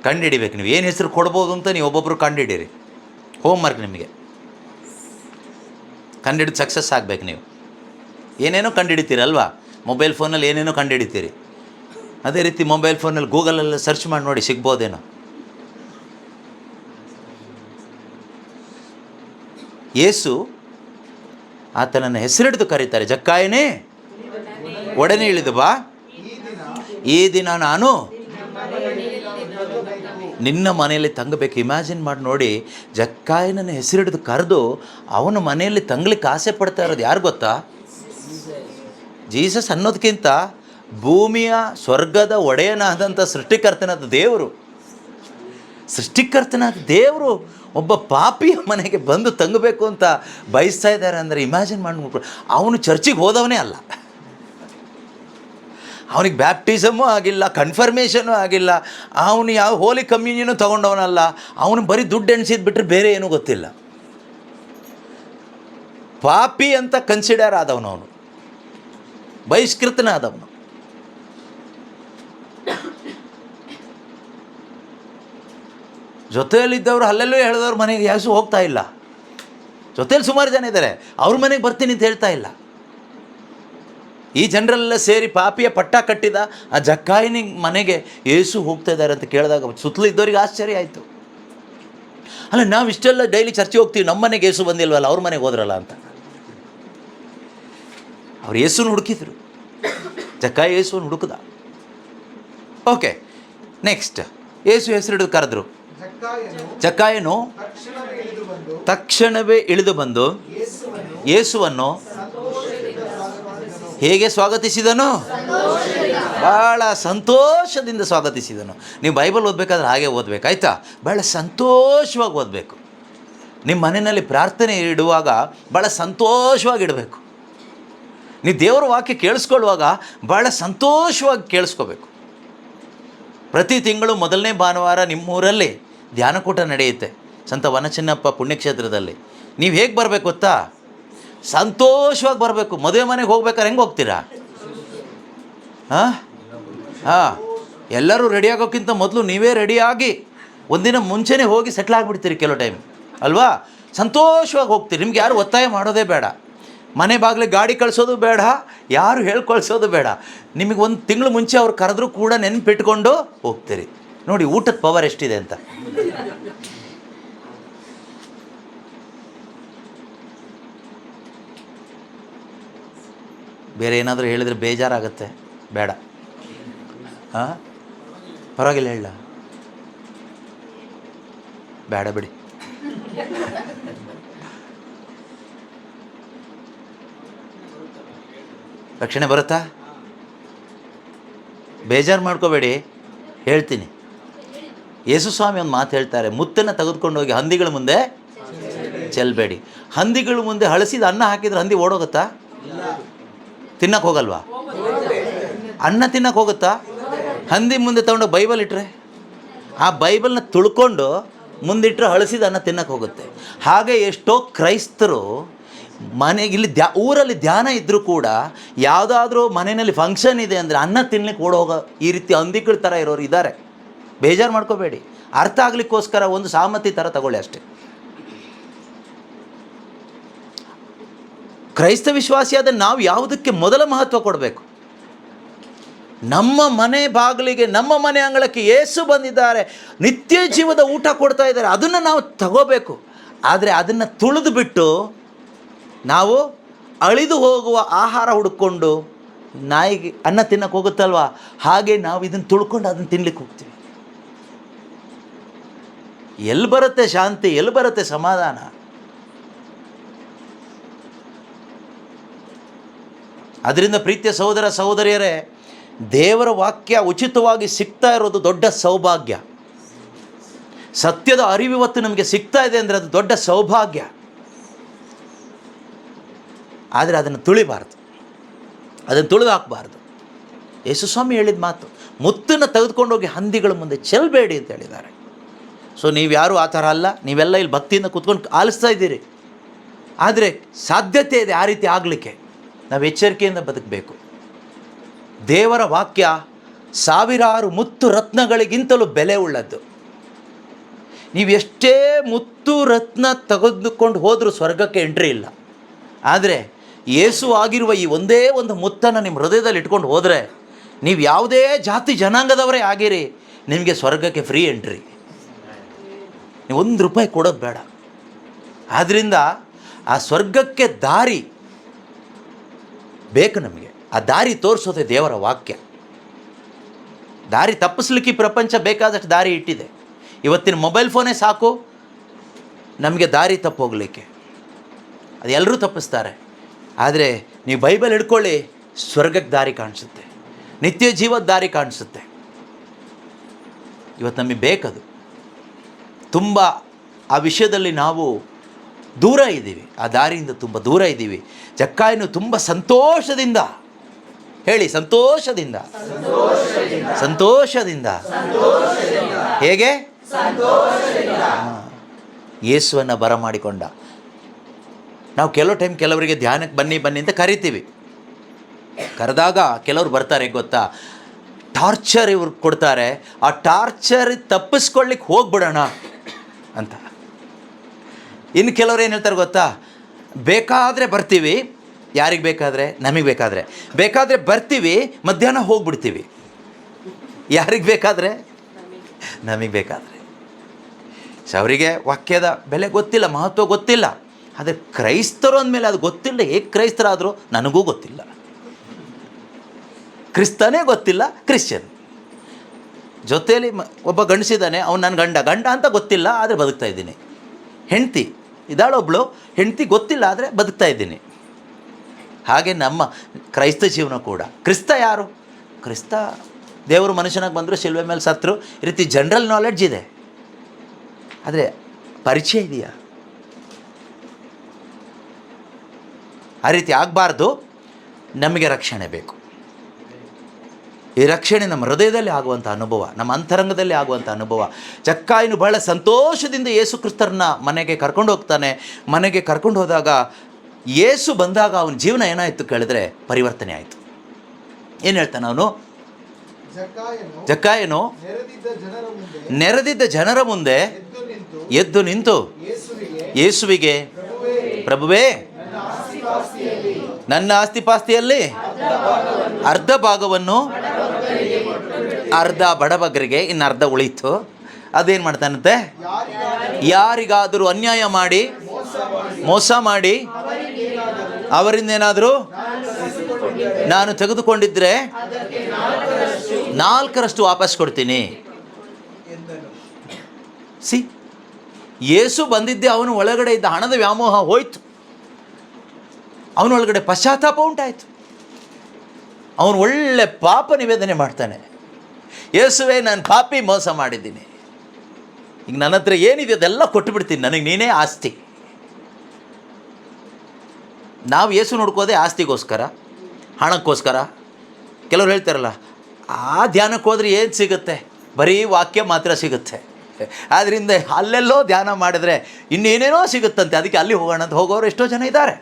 ಕಂಡುಹಿಡಿಬೇಕು ನೀವು ಏನು ಹೆಸರು ಕೊಡ್ಬೋದು ಅಂತ. ನೀವು ಒಬ್ಬೊಬ್ಬರು ಕಂಡುಹಿಡೀರಿ. ಹೋಮ್ವರ್ಕ್ ನಿಮಗೆ. ಕಂಡುಹಿಡಿದು ಸಕ್ಸಸ್ ಆಗಬೇಕು. ನೀವು ಏನೇನೋ ಕಂಡುಹಿಡಿತೀರಲ್ವಾ? ಮೊಬೈಲ್ ಫೋನಲ್ಲಿ ಏನೇನೋ ಕಂಡುಹಿಡಿತೀರಿ. ಅದೇ ರೀತಿ ಮೊಬೈಲ್ ಫೋನಲ್ಲಿ ಗೂಗಲಲ್ಲ ಸರ್ಚ್ ಮಾಡಿ ನೋಡಿ, ಸಿಗ್ಬೋದೇನೋ. ಯೇಸು ಆತನನ್ನು ಹೆಸರಿಡಿದು ಕರೀತಾರೆ, ಜಕ್ಕಾಯನೇ ಒಡನೆ ಇಳಿದು ಬಾ, ಈ ದಿನ ನಾನು ನಿನ್ನ ಮನೆಯಲ್ಲಿ ತಂಗಬೇಕು. ಇಮ್ಯಾಜಿನ್ ಮಾಡಿ ನೋಡಿ, ಜಕ್ಕಾಯನನ್ನು ಹೆಸರಿಡಿದು ಕರೆದು ಅವನ ಮನೆಯಲ್ಲಿ ತಂಗ್ಲಿಕ್ಕೆ ಆಸೆ ಪಡ್ತಾ ಇರೋದು ಯಾರು ಗೊತ್ತಾ? ಜೀಸಸ್ ಅನ್ನೋದಕ್ಕಿಂತ ಭೂಮಿಯ ಸ್ವರ್ಗದ ಒಡೆಯನಾದಂಥ ಸೃಷ್ಟಿಕರ್ತನಾದ ದೇವರು, ಸೃಷ್ಟಿಕರ್ತನಾದ ದೇವರು ಒಬ್ಬ ಪಾಪಿಯ ಮನೆಗೆ ಬಂದು ತಂಗಬೇಕು ಅಂತ ಬಯಸ್ತಾ ಇದ್ದಾರೆ ಅಂದರೆ ಇಮ್ಯಾಜಿನ್ ಮಾಡಿ. ಅವನು ಚರ್ಚಿಗೆ ಹೋದವನೇ ಅಲ್ಲ, ಅವನಿಗೆ ಬ್ಯಾಪ್ಟಿಸಮು ಆಗಿಲ್ಲ, ಕನ್ಫರ್ಮೇಷನು ಆಗಿಲ್ಲ, ಅವನು ಯಾವ ಹೋಲಿ ಕಮ್ಯುನಿಯನು ತೊಗೊಂಡವನಲ್ಲ. ಅವನು ಬರೀ ದುಡ್ಡು ಎಣಿಸಿದ್ ಬಿಟ್ಟರೆ ಬೇರೆ ಏನೂ ಗೊತ್ತಿಲ್ಲ. ಪಾಪಿ ಅಂತ ಕನ್ಸಿಡರ್ ಆದವನು, ಅವನು ಬಹಿಷ್ಕೃತನಾದವನು. ಜೊತೆಯಲ್ಲಿದ್ದವರು ಅಲ್ಲೆಲ್ಲೂ ಹೇಳಿದವ್ರ ಮನೆಗೆ ಯಾಸು ಹೋಗ್ತಾ ಇಲ್ಲ. ಜೊತೆಯಲ್ಲಿ ಸುಮಾರು ಜನ ಇದ್ದಾರೆ, ಅವ್ರ ಮನೆಗೆ ಬರ್ತೀನಿ ಅಂತ ಹೇಳ್ತಾ ಇಲ್ಲ. ಈ ಜನರೆಲ್ಲ ಸೇರಿ ಪಾಪಿಯ ಪಟ್ಟ ಕಟ್ಟಿದ ಆ ಜಕ್ಕಾಯನ ಮನೆಗೆ ಯೇಸು ಹೋಗ್ತಾ ಇದ್ದಾರೆ ಅಂತ ಕೇಳಿದಾಗ ಸುತ್ತಲೂ ಇದ್ದವ್ರಿಗೆ ಆಶ್ಚರ್ಯ ಆಯಿತು. ಅಲ್ಲ, ನಾವು ಇಷ್ಟೆಲ್ಲ ಡೈಲಿ ಚರ್ಚೆ ಹೋಗ್ತೀವಿ, ನಮ್ಮ ಮನೆಗೆ ಯೇಸು ಬಂದಿಲ್ವಲ್ಲ, ಅವ್ರ ಮನೆಗೆ ಹೋದ್ರಲ್ಲ ಅಂತ. ಅವ್ರು ಯೇಸುನ ಹುಡುಕಿದ್ರು, ಜಕ್ಕಾಯ ಯೇಸುವನ್ನು ಹುಡುಕದ. ಓಕೆ, ನೆಕ್ಸ್ಟ್ ಯೇಸು ಹೆಸರು ಹಿಡಿದು ಕರೆದ್ರು. ಜಕ್ಕಾಯನು ತಕ್ಷಣವೇ ಇಳಿದು ಬಂದು ಯೇಸುವನ್ನು ಹೇಗೆ ಸ್ವಾಗತಿಸಿದನು? ಭಾಳ ಸಂತೋಷದಿಂದ ಸ್ವಾಗತಿಸಿದನು. ನೀವು ಬೈಬಲ್ ಓದಬೇಕಾದ್ರೆ ಹಾಗೆ ಓದಬೇಕಾಯ್ತಾ? ಭಾಳ ಸಂತೋಷವಾಗಿ ಓದಬೇಕು. ನಿಮ್ಮ ಮನೆಯಲ್ಲಿ ಪ್ರಾರ್ಥನೆ ಇಡುವಾಗ ಭಾಳ ಸಂತೋಷವಾಗಿ ಇಡಬೇಕು. ನೀವು ದೇವರ ವಾಕ್ಯ ಕೇಳಿಸ್ಕೊಳ್ಳುವಾಗ ಭಾಳ ಸಂತೋಷವಾಗಿ ಕೇಳಿಸ್ಕೋಬೇಕು. ಪ್ರತಿ ತಿಂಗಳು ಮೊದಲನೇ ಭಾನುವಾರ ನಿಮ್ಮೂರಲ್ಲಿ ಧ್ಯಾನಕೂಟ ನಡೆಯುತ್ತೆ, ಸಂತ ವನಚಿನ್ನಪ್ಪ ಪುಣ್ಯಕ್ಷೇತ್ರದಲ್ಲಿ. ನೀವು ಹೇಗೆ ಬರಬೇಕು ಗೊತ್ತಾ? ಸಂತೋಷವಾಗಿ ಬರಬೇಕು. ಮದುವೆ ಮನೆಗೆ ಹೋಗ್ಬೇಕಾದ್ರೆ ಹೆಂಗೆ ಹೋಗ್ತೀರಾ? ಎಲ್ಲರೂ ರೆಡಿಯಾಗೋಕ್ಕಿಂತ ಮೊದಲು ನೀವೇ ರೆಡಿಯಾಗಿ ಒಂದಿನ ಮುಂಚೆನೇ ಹೋಗಿ ಸೆಟ್ಲ್ ಆಗಿಬಿಡ್ತೀರಿ ಕೆಲವು ಟೈಮ್ ಅಲ್ವಾ? ಸಂತೋಷವಾಗಿ ಹೋಗ್ತೀರಿ. ನಿಮ್ಗೆ ಯಾರು ಒತ್ತಾಯ ಮಾಡೋದೇ ಬೇಡ. ಮನೆ ಬಾಗಿಲಿಗೆ ಗಾಡಿ ಕಳಿಸೋದು ಬೇಡ, ಯಾರು ಹೇಳ್ಕೊಳ್ಸೋದು ಬೇಡ. ನಿಮಗೆ ಒಂದು ತಿಂಗಳು ಮುಂಚೆ ಅವ್ರು ಕರೆದ್ರೂ ಕೂಡ ನೆನಪಿಟ್ಕೊಂಡು ಹೋಗ್ತೀರಿ. ನೋಡಿ ಊಟದ ಪವರ್ ಎಷ್ಟಿದೆ ಅಂತ. ಬೇರೆ ಏನಾದರೂ ಹೇಳಿದರೆ ಬೇಜಾರಾಗುತ್ತೆ, ಬೇಡ. ಪರವಾಗಿಲ್ಲ, ಹೇಳ ಬೇಡ ಬಿಡಿ. ರಕ್ಷಣೆ ಬರುತ್ತಾ? ಬೇಜಾರು ಮಾಡ್ಕೋಬೇಡಿ, ಹೇಳ್ತೀನಿ. ಯೇಸು ಸ್ವಾಮಿ ಒಂದು ಮಾತು ಹೇಳ್ತಾರೆ, ಮುತ್ತನ್ನು ತೆಗೆದುಕೊಂಡು ಹೋಗಿ ಹಂದಿಗಳ ಮುಂದೆ ಚೆಲ್ಲಬೇಡಿ. ಹಂದಿಗಳ ಮುಂದೆ ಹಳಸಿದ ಅನ್ನ ಹಾಕಿದ್ರೆ ಹಂದಿ ಓಡೋಗುತ್ತಾ? ತಿನ್ನಕ್ಕೆ ಹೋಗಲ್ವಾ? ಅನ್ನ ತಿನ್ನಕ್ಕೆ ಹೋಗುತ್ತಾ? ಹಂದಿ ಮುಂದೆ ತೊಗೊಂಡು ಬೈಬಲ್ ಇಟ್ಟರೆ, ಆ ಬೈಬಲ್ನ ತುಳ್ಕೊಂಡು ಮುಂದಿಟ್ಟರೆ ಹಳಸಿದ ಅನ್ನ ತಿನ್ನಕ್ಕೆ ಹೋಗುತ್ತೆ. ಹಾಗೆ ಎಷ್ಟೋ ಕ್ರೈಸ್ತರು ಮನೆಗೆ ಇಲ್ಲಿ ಊರಲ್ಲಿ ಧ್ಯಾನ ಇದ್ದರೂ ಕೂಡ ಯಾವುದಾದ್ರೂ ಮನೆಯಲ್ಲಿ ಫಂಕ್ಷನ್ ಇದೆ ಅಂದರೆ ಅನ್ನ ತಿನ್ಲಿಕ್ಕೆ ಓಡೋಗೋ ಈ ರೀತಿ ಅಂದಿಗಳ ಥರ ಇರೋರು ಇದ್ದಾರೆ. ಬೇಜಾರು ಮಾಡ್ಕೋಬೇಡಿ, ಅರ್ಥ ಆಗಲಿಕ್ಕೋಸ್ಕರ ಒಂದು ಸಾಮತಿ ಥರ ತಗೊಳ್ಳಿ ಅಷ್ಟೇ. ಕ್ರೈಸ್ತ ವಿಶ್ವಾಸಿಯಾದ ನಾವು ಯಾವುದಕ್ಕೆ ಮೊದಲ ಮಹತ್ವ ಕೊಡಬೇಕು? ನಮ್ಮ ಮನೆ ಬಾಗಿಲಿಗೆ, ನಮ್ಮ ಮನೆ ಅಂಗಳಕ್ಕೆ ಯೇಸು ಬಂದಿದ್ದಾರೆ, ನಿತ್ಯ ಜೀವದ ಊಟ ಕೊಡ್ತಾ ಇದ್ದಾರೆ, ಅದನ್ನು ನಾವು ತಗೋಬೇಕು. ಆದರೆ ಅದನ್ನು ತುಳಿದು ಬಿಟ್ಟು ನಾವು ಅಳಿದು ಹೋಗುವ ಆಹಾರ ಹುಡ್ಕೊಂಡು, ನಾಯಿಗೆ ಅನ್ನ ತಿನ್ನಕ್ಕೆ ಹೋಗುತ್ತಲ್ವ ಹಾಗೆ ನಾವು ಇದನ್ನು ತುಳ್ಕೊಂಡು ಅದನ್ನು ತಿನ್ಲಿಕ್ಕೆ ಹೋಗ್ತೀವಿ. ಎಲ್ಲಿ ಬರುತ್ತೆ ಶಾಂತಿ, ಎಲ್ಲಿ ಬರುತ್ತೆ ಸಮಾಧಾನ? ಅದರಿಂದ ಪ್ರೀತಿಯ ಸಹೋದರ ಸಹೋದರಿಯರೇ, ದೇವರ ವಾಕ್ಯ ಉಚಿತವಾಗಿ ಸಿಗ್ತಾ ಇರೋದು ದೊಡ್ಡ ಸೌಭಾಗ್ಯ. ಸತ್ಯದ ಅರಿವು ಇವತ್ತು ನಮಗೆ ಸಿಗ್ತಾ ಇದೆ ಅಂದರೆ ಅದು ದೊಡ್ಡ ಸೌಭಾಗ್ಯ. ಆದರೆ ಅದನ್ನು ತುಳಿಬಾರ್ದು, ಅದನ್ನು ತುಳಿದು ಹಾಕಬಾರ್ದು. ಯೇಸುಸ್ವಾಮಿ ಹೇಳಿದ ಮಾತು, ಮುತ್ತನ್ನು ತೆಗೆದುಕೊಂಡೋಗಿ ಹಂದಿಗಳ ಮುಂದೆ ಚೆಲ್ಲಬೇಡಿ ಅಂತ ಹೇಳಿದ್ದಾರೆ. ಸೊ ನೀವು ಯಾರೂ ಆ ಥರ ಅಲ್ಲ, ನೀವೆಲ್ಲ ಇಲ್ಲಿ ಭಕ್ತಿಯಿಂದ ಕೂತ್ಕೊಂಡು ಆಲಿಸ್ತಾ ಇದ್ದೀರಿ. ಆದರೆ ಸಾಧ್ಯತೆ ಇದೆ ಆ ರೀತಿ ಆಗಲಿಕ್ಕೆ. ನಾವು ಎಚ್ಚರಿಕೆಯಿಂದ ಬದುಕಬೇಕು. ದೇವರ ವಾಕ್ಯ ಸಾವಿರಾರು ಮುತ್ತು ರತ್ನಗಳಿಗಿಂತಲೂ ಬೆಲೆ ಉಳ್ಳದ್ದು. ನೀವು ಎಷ್ಟೇ ಮುತ್ತು ರತ್ನ ತೆಗೆದುಕೊಂಡು ಹೋದರೂ ಸ್ವರ್ಗಕ್ಕೆ ಎಂಟ್ರಿ ಇಲ್ಲ. ಆದರೆ ಯೇಸು ಆಗಿರುವ ಈ ಒಂದೇ ಒಂದು ಮುತ್ತನ್ನು ನಿಮ್ಮ ಹೃದಯದಲ್ಲಿ ಇಟ್ಕೊಂಡು ಹೋದರೆ, ನೀವು ಯಾವುದೇ ಜಾತಿ ಜನಾಂಗದವರೇ ಆಗಿರಿ, ನಿಮಗೆ ಸ್ವರ್ಗಕ್ಕೆ ಫ್ರೀ ಎಂಟ್ರಿ. ನೀವು ₹1 ಕೊಡೋದು ಬೇಡ. ಆದ್ದರಿಂದ ಆ ಸ್ವರ್ಗಕ್ಕೆ ದಾರಿ ಬೇಕು ನಮಗೆ. ಆ ದಾರಿ ತೋರಿಸೋದೆ ದೇವರ ವಾಕ್ಯ. ದಾರಿ ತಪ್ಪಿಸ್ಲಿಕ್ಕೆ ಪ್ರಪಂಚ ಬೇಕಾದಷ್ಟು ದಾರಿ ಇಟ್ಟಿದೆ. ಇವತ್ತಿನ ಮೊಬೈಲ್ ಫೋನೇ ಸಾಕು ನಮಗೆ ದಾರಿ ತಪ್ಪು ಹೋಗಲಿಕ್ಕೆ. ಅದು ಎಲ್ಲರೂ ತಪ್ಪಿಸ್ತಾರೆ. ಆದರೆ ನೀವು ಬೈಬಲ್ ಹಿಡ್ಕೊಳ್ಳಿ, ಸ್ವರ್ಗಕ್ಕೆ ದಾರಿ ಕಾಣಿಸುತ್ತೆ, ನಿತ್ಯ ಜೀವದ ದಾರಿ ಕಾಣಿಸುತ್ತೆ. ಇವತ್ತು ನಮಗೆ ಬೇಕದು. ತುಂಬ ಆ ವಿಷಯದಲ್ಲಿ ನಾವು ದೂರ ಇದ್ದೀವಿ, ಆ ದಾರಿಯಿಂದ ತುಂಬ ದೂರ ಇದ್ದೀವಿ. ಜಕ್ಕಾಯನು ತುಂಬ ಸಂತೋಷದಿಂದ ಹೇಳಿ, ಸಂತೋಷದಿಂದ ಸಂತೋಷದಿಂದ ಹೇಗೆ ಯೇಸುವನ್ನು ಬರಮಾಡಿಕೊಂಡ. ನಾವು ಕೆಲವು ಟೈಮ್ ಕೆಲವರಿಗೆ ಧ್ಯಾನಕ್ಕೆ ಬನ್ನಿ ಬನ್ನಿ ಅಂತ ಕರಿತೀವಿ. ಕರೆದಾಗ ಕೆಲವರು ಬರ್ತಾರೆ ಗೊತ್ತಾ, ಟಾರ್ಚರ್ ಇವ್ರು ಕೊಡ್ತಾರೆ. ಆ ಟಾರ್ಚರ್ ತಪ್ಪಿಸ್ಕೊಳ್ಳಿಕ್ಕೆ ಹೋಗ್ಬಿಡೋಣ ಅಂತ. ಇನ್ನು ಕೆಲವ್ರು ಏನು ಹೇಳ್ತಾರೆ ಗೊತ್ತಾ, ಬೇಕಾದರೆ ಬರ್ತೀವಿ, ಯಾರಿಗೆ ಬೇಕಾದರೆ, ನಮಗೆ ಬೇಕಾದರೆ ಬರ್ತೀವಿ, ಮಧ್ಯಾಹ್ನ ಹೋಗ್ಬಿಡ್ತೀವಿ. ಯಾರಿಗೆ ಬೇಕಾದರೆ, ನಮಗೆ ಬೇಕಾದರೆ. ಸೊ ಅವರಿಗೆ ವಾಕ್ಯದ ಬೆಲೆ ಗೊತ್ತಿಲ್ಲ, ಮಹತ್ವ ಗೊತ್ತಿಲ್ಲ. ಆದರೆ ಕ್ರೈಸ್ತರು ಅಂದಮೇಲೆ ಅದು ಗೊತ್ತಿಲ್ಲ. ಹೇಗೆ ಕ್ರೈಸ್ತರಾದರೂ ನನಗೂ ಗೊತ್ತಿಲ್ಲ. ಕ್ರಿಸ್ತನೇ ಗೊತ್ತಿಲ್ಲ, ಕ್ರಿಶ್ಚಿಯನ್. ಜೊತೆಯಲ್ಲಿ ಒಬ್ಬ ಗಂಡಸಿದ್ದಾನೆ, ಅವ್ನು ನನ್ನ ಗಂಡ ಅಂತ ಗೊತ್ತಿಲ್ಲ, ಆದರೆ ಬದುಕ್ತಾ ಇದ್ದೀನಿ. ಹೆಂಡ್ತಿ ಇದ್ದಾಳೊಬ್ಳು, ಹೆಂಡ್ತಿ ಗೊತ್ತಿಲ್ಲ, ಆದರೆ ಬದುಕ್ತಾ ಇದ್ದೀನಿ. ಹಾಗೆ ನಮ್ಮ ಕ್ರೈಸ್ತ ಜೀವನ ಕೂಡ. ಕ್ರಿಸ್ತ ಯಾರು? ಕ್ರಿಸ್ತ ದೇವರು ಮನುಷ್ಯನಾಗಿ ಬಂದರು, ಶಿಲ್ವೆ ಮೇಲೆ ಸತ್ತರು. ಈ ರೀತಿ ಜನರಲ್ ನಾಲೆಡ್ಜ್ ಇದೆ, ಆದರೆ ಪರಿಚಯ ಇದೆಯಾ? ಆ ರೀತಿ ಆಗಬಾರ್ದು. ನಮಗೆ ರಕ್ಷಣೆ ಬೇಕು. ಈ ರಕ್ಷಣೆ ನಮ್ಮ ಹೃದಯದಲ್ಲಿ ಆಗುವಂಥ ಅನುಭವ, ನಮ್ಮ ಅಂತರಂಗದಲ್ಲಿ ಆಗುವಂಥ ಅನುಭವ. ಜಕ್ಕಾಯನು ಬಹಳ ಸಂತೋಷದಿಂದ ಯೇಸು ಕ್ರಿಸ್ತರನ್ನ ಮನೆಗೆ ಕರ್ಕೊಂಡು ಹೋಗ್ತಾನೆ. ಮನೆಗೆ ಕರ್ಕೊಂಡು ಹೋದಾಗ, ಯೇಸು ಬಂದಾಗ ಅವನ ಜೀವನ ಏನಾಯಿತು ಕೇಳಿದ್ರೆ ಪರಿವರ್ತನೆ ಆಯಿತು. ಏನು ಹೇಳ್ತಾನೆ ಅವನು? ಜಕ್ಕಾಯನು ನೆರೆದಿದ್ದ ಜನರ ಮುಂದೆ ಎದ್ದು ನಿಂತು ಯೇಸುವಿಗೆ, ಪ್ರಭುವೇ, ನನ್ನ ಆಸ್ತಿಪಾಸ್ತಿಯಲ್ಲಿ ಅರ್ಧ ಭಾಗವನ್ನು, ಅರ್ಧ ಬಡಬಗ್ಗರಿಗೆ, ಇನ್ನು ಅರ್ಧ ಉಳಿತು. ಅದೇನು ಮಾಡ್ತಾನಂತೆ? ಯಾರಿಗಾದರೂ ಅನ್ಯಾಯ ಮಾಡಿ, ಮೋಸ ಮಾಡಿ, ಅವರಿಂದ ಏನಾದರೂ ನಾನು ತೆಗೆದುಕೊಂಡಿದ್ದರೆ 4ರಷ್ಟು ವಾಪಸ್ ಕೊಡ್ತೀನಿ. ಯೇಸು ಬಂದಿದ್ದೆ ಅವನು ಒಳಗಡೆ ಇದ್ದ ಹಣದ ವ್ಯಾಮೋಹ ಹೋಯ್ತು. ಅವನೊಳಗಡೆ ಪಶ್ಚಾತ್ತಾಪ ಉಂಟಾಯಿತು. ಅವನು ಒಳ್ಳೆ ಪಾಪ ನಿವೇದನೆ ಮಾಡ್ತಾನೆ. ಯೇಸುವೆ, ನಾನು ಪಾಪಿ, ಮೋಸ ಮಾಡಿದ್ದೀನಿ. ಈಗ ನನ್ನ ಹತ್ರ ಏನಿದೆ ಅದೆಲ್ಲ ಕೊಟ್ಟುಬಿಡ್ತೀನಿ, ನನಗೆ ನೀನೇ ಆಸ್ತಿ. ನಾವು ಯೇಸು ನೋಡ್ಕೋದೆ ಆಸ್ತಿಗೋಸ್ಕರ, ಹಣಕ್ಕೋಸ್ಕರ. ಕೆಲವ್ರು ಹೇಳ್ತಾರಲ್ಲ, ಆ ಧ್ಯಾನಕ್ಕೆ ಹೋದರೆ ಏನು ಸಿಗುತ್ತೆ? ಬರೀ ವಾಕ್ಯ ಮಾತ್ರ ಸಿಗುತ್ತೆ. ಆದ್ದರಿಂದ ಅಲ್ಲೆಲ್ಲೋ ಧ್ಯಾನ ಮಾಡಿದ್ರೆ ಇನ್ನೇನೇನೋ ಸಿಗುತ್ತಂತೆ, ಅದಕ್ಕೆ ಅಲ್ಲಿ ಹೋಗೋಣ ಅಂತ ಹೋಗೋರು ಎಷ್ಟೋ ಜನ ಇದ್ದಾರೆ.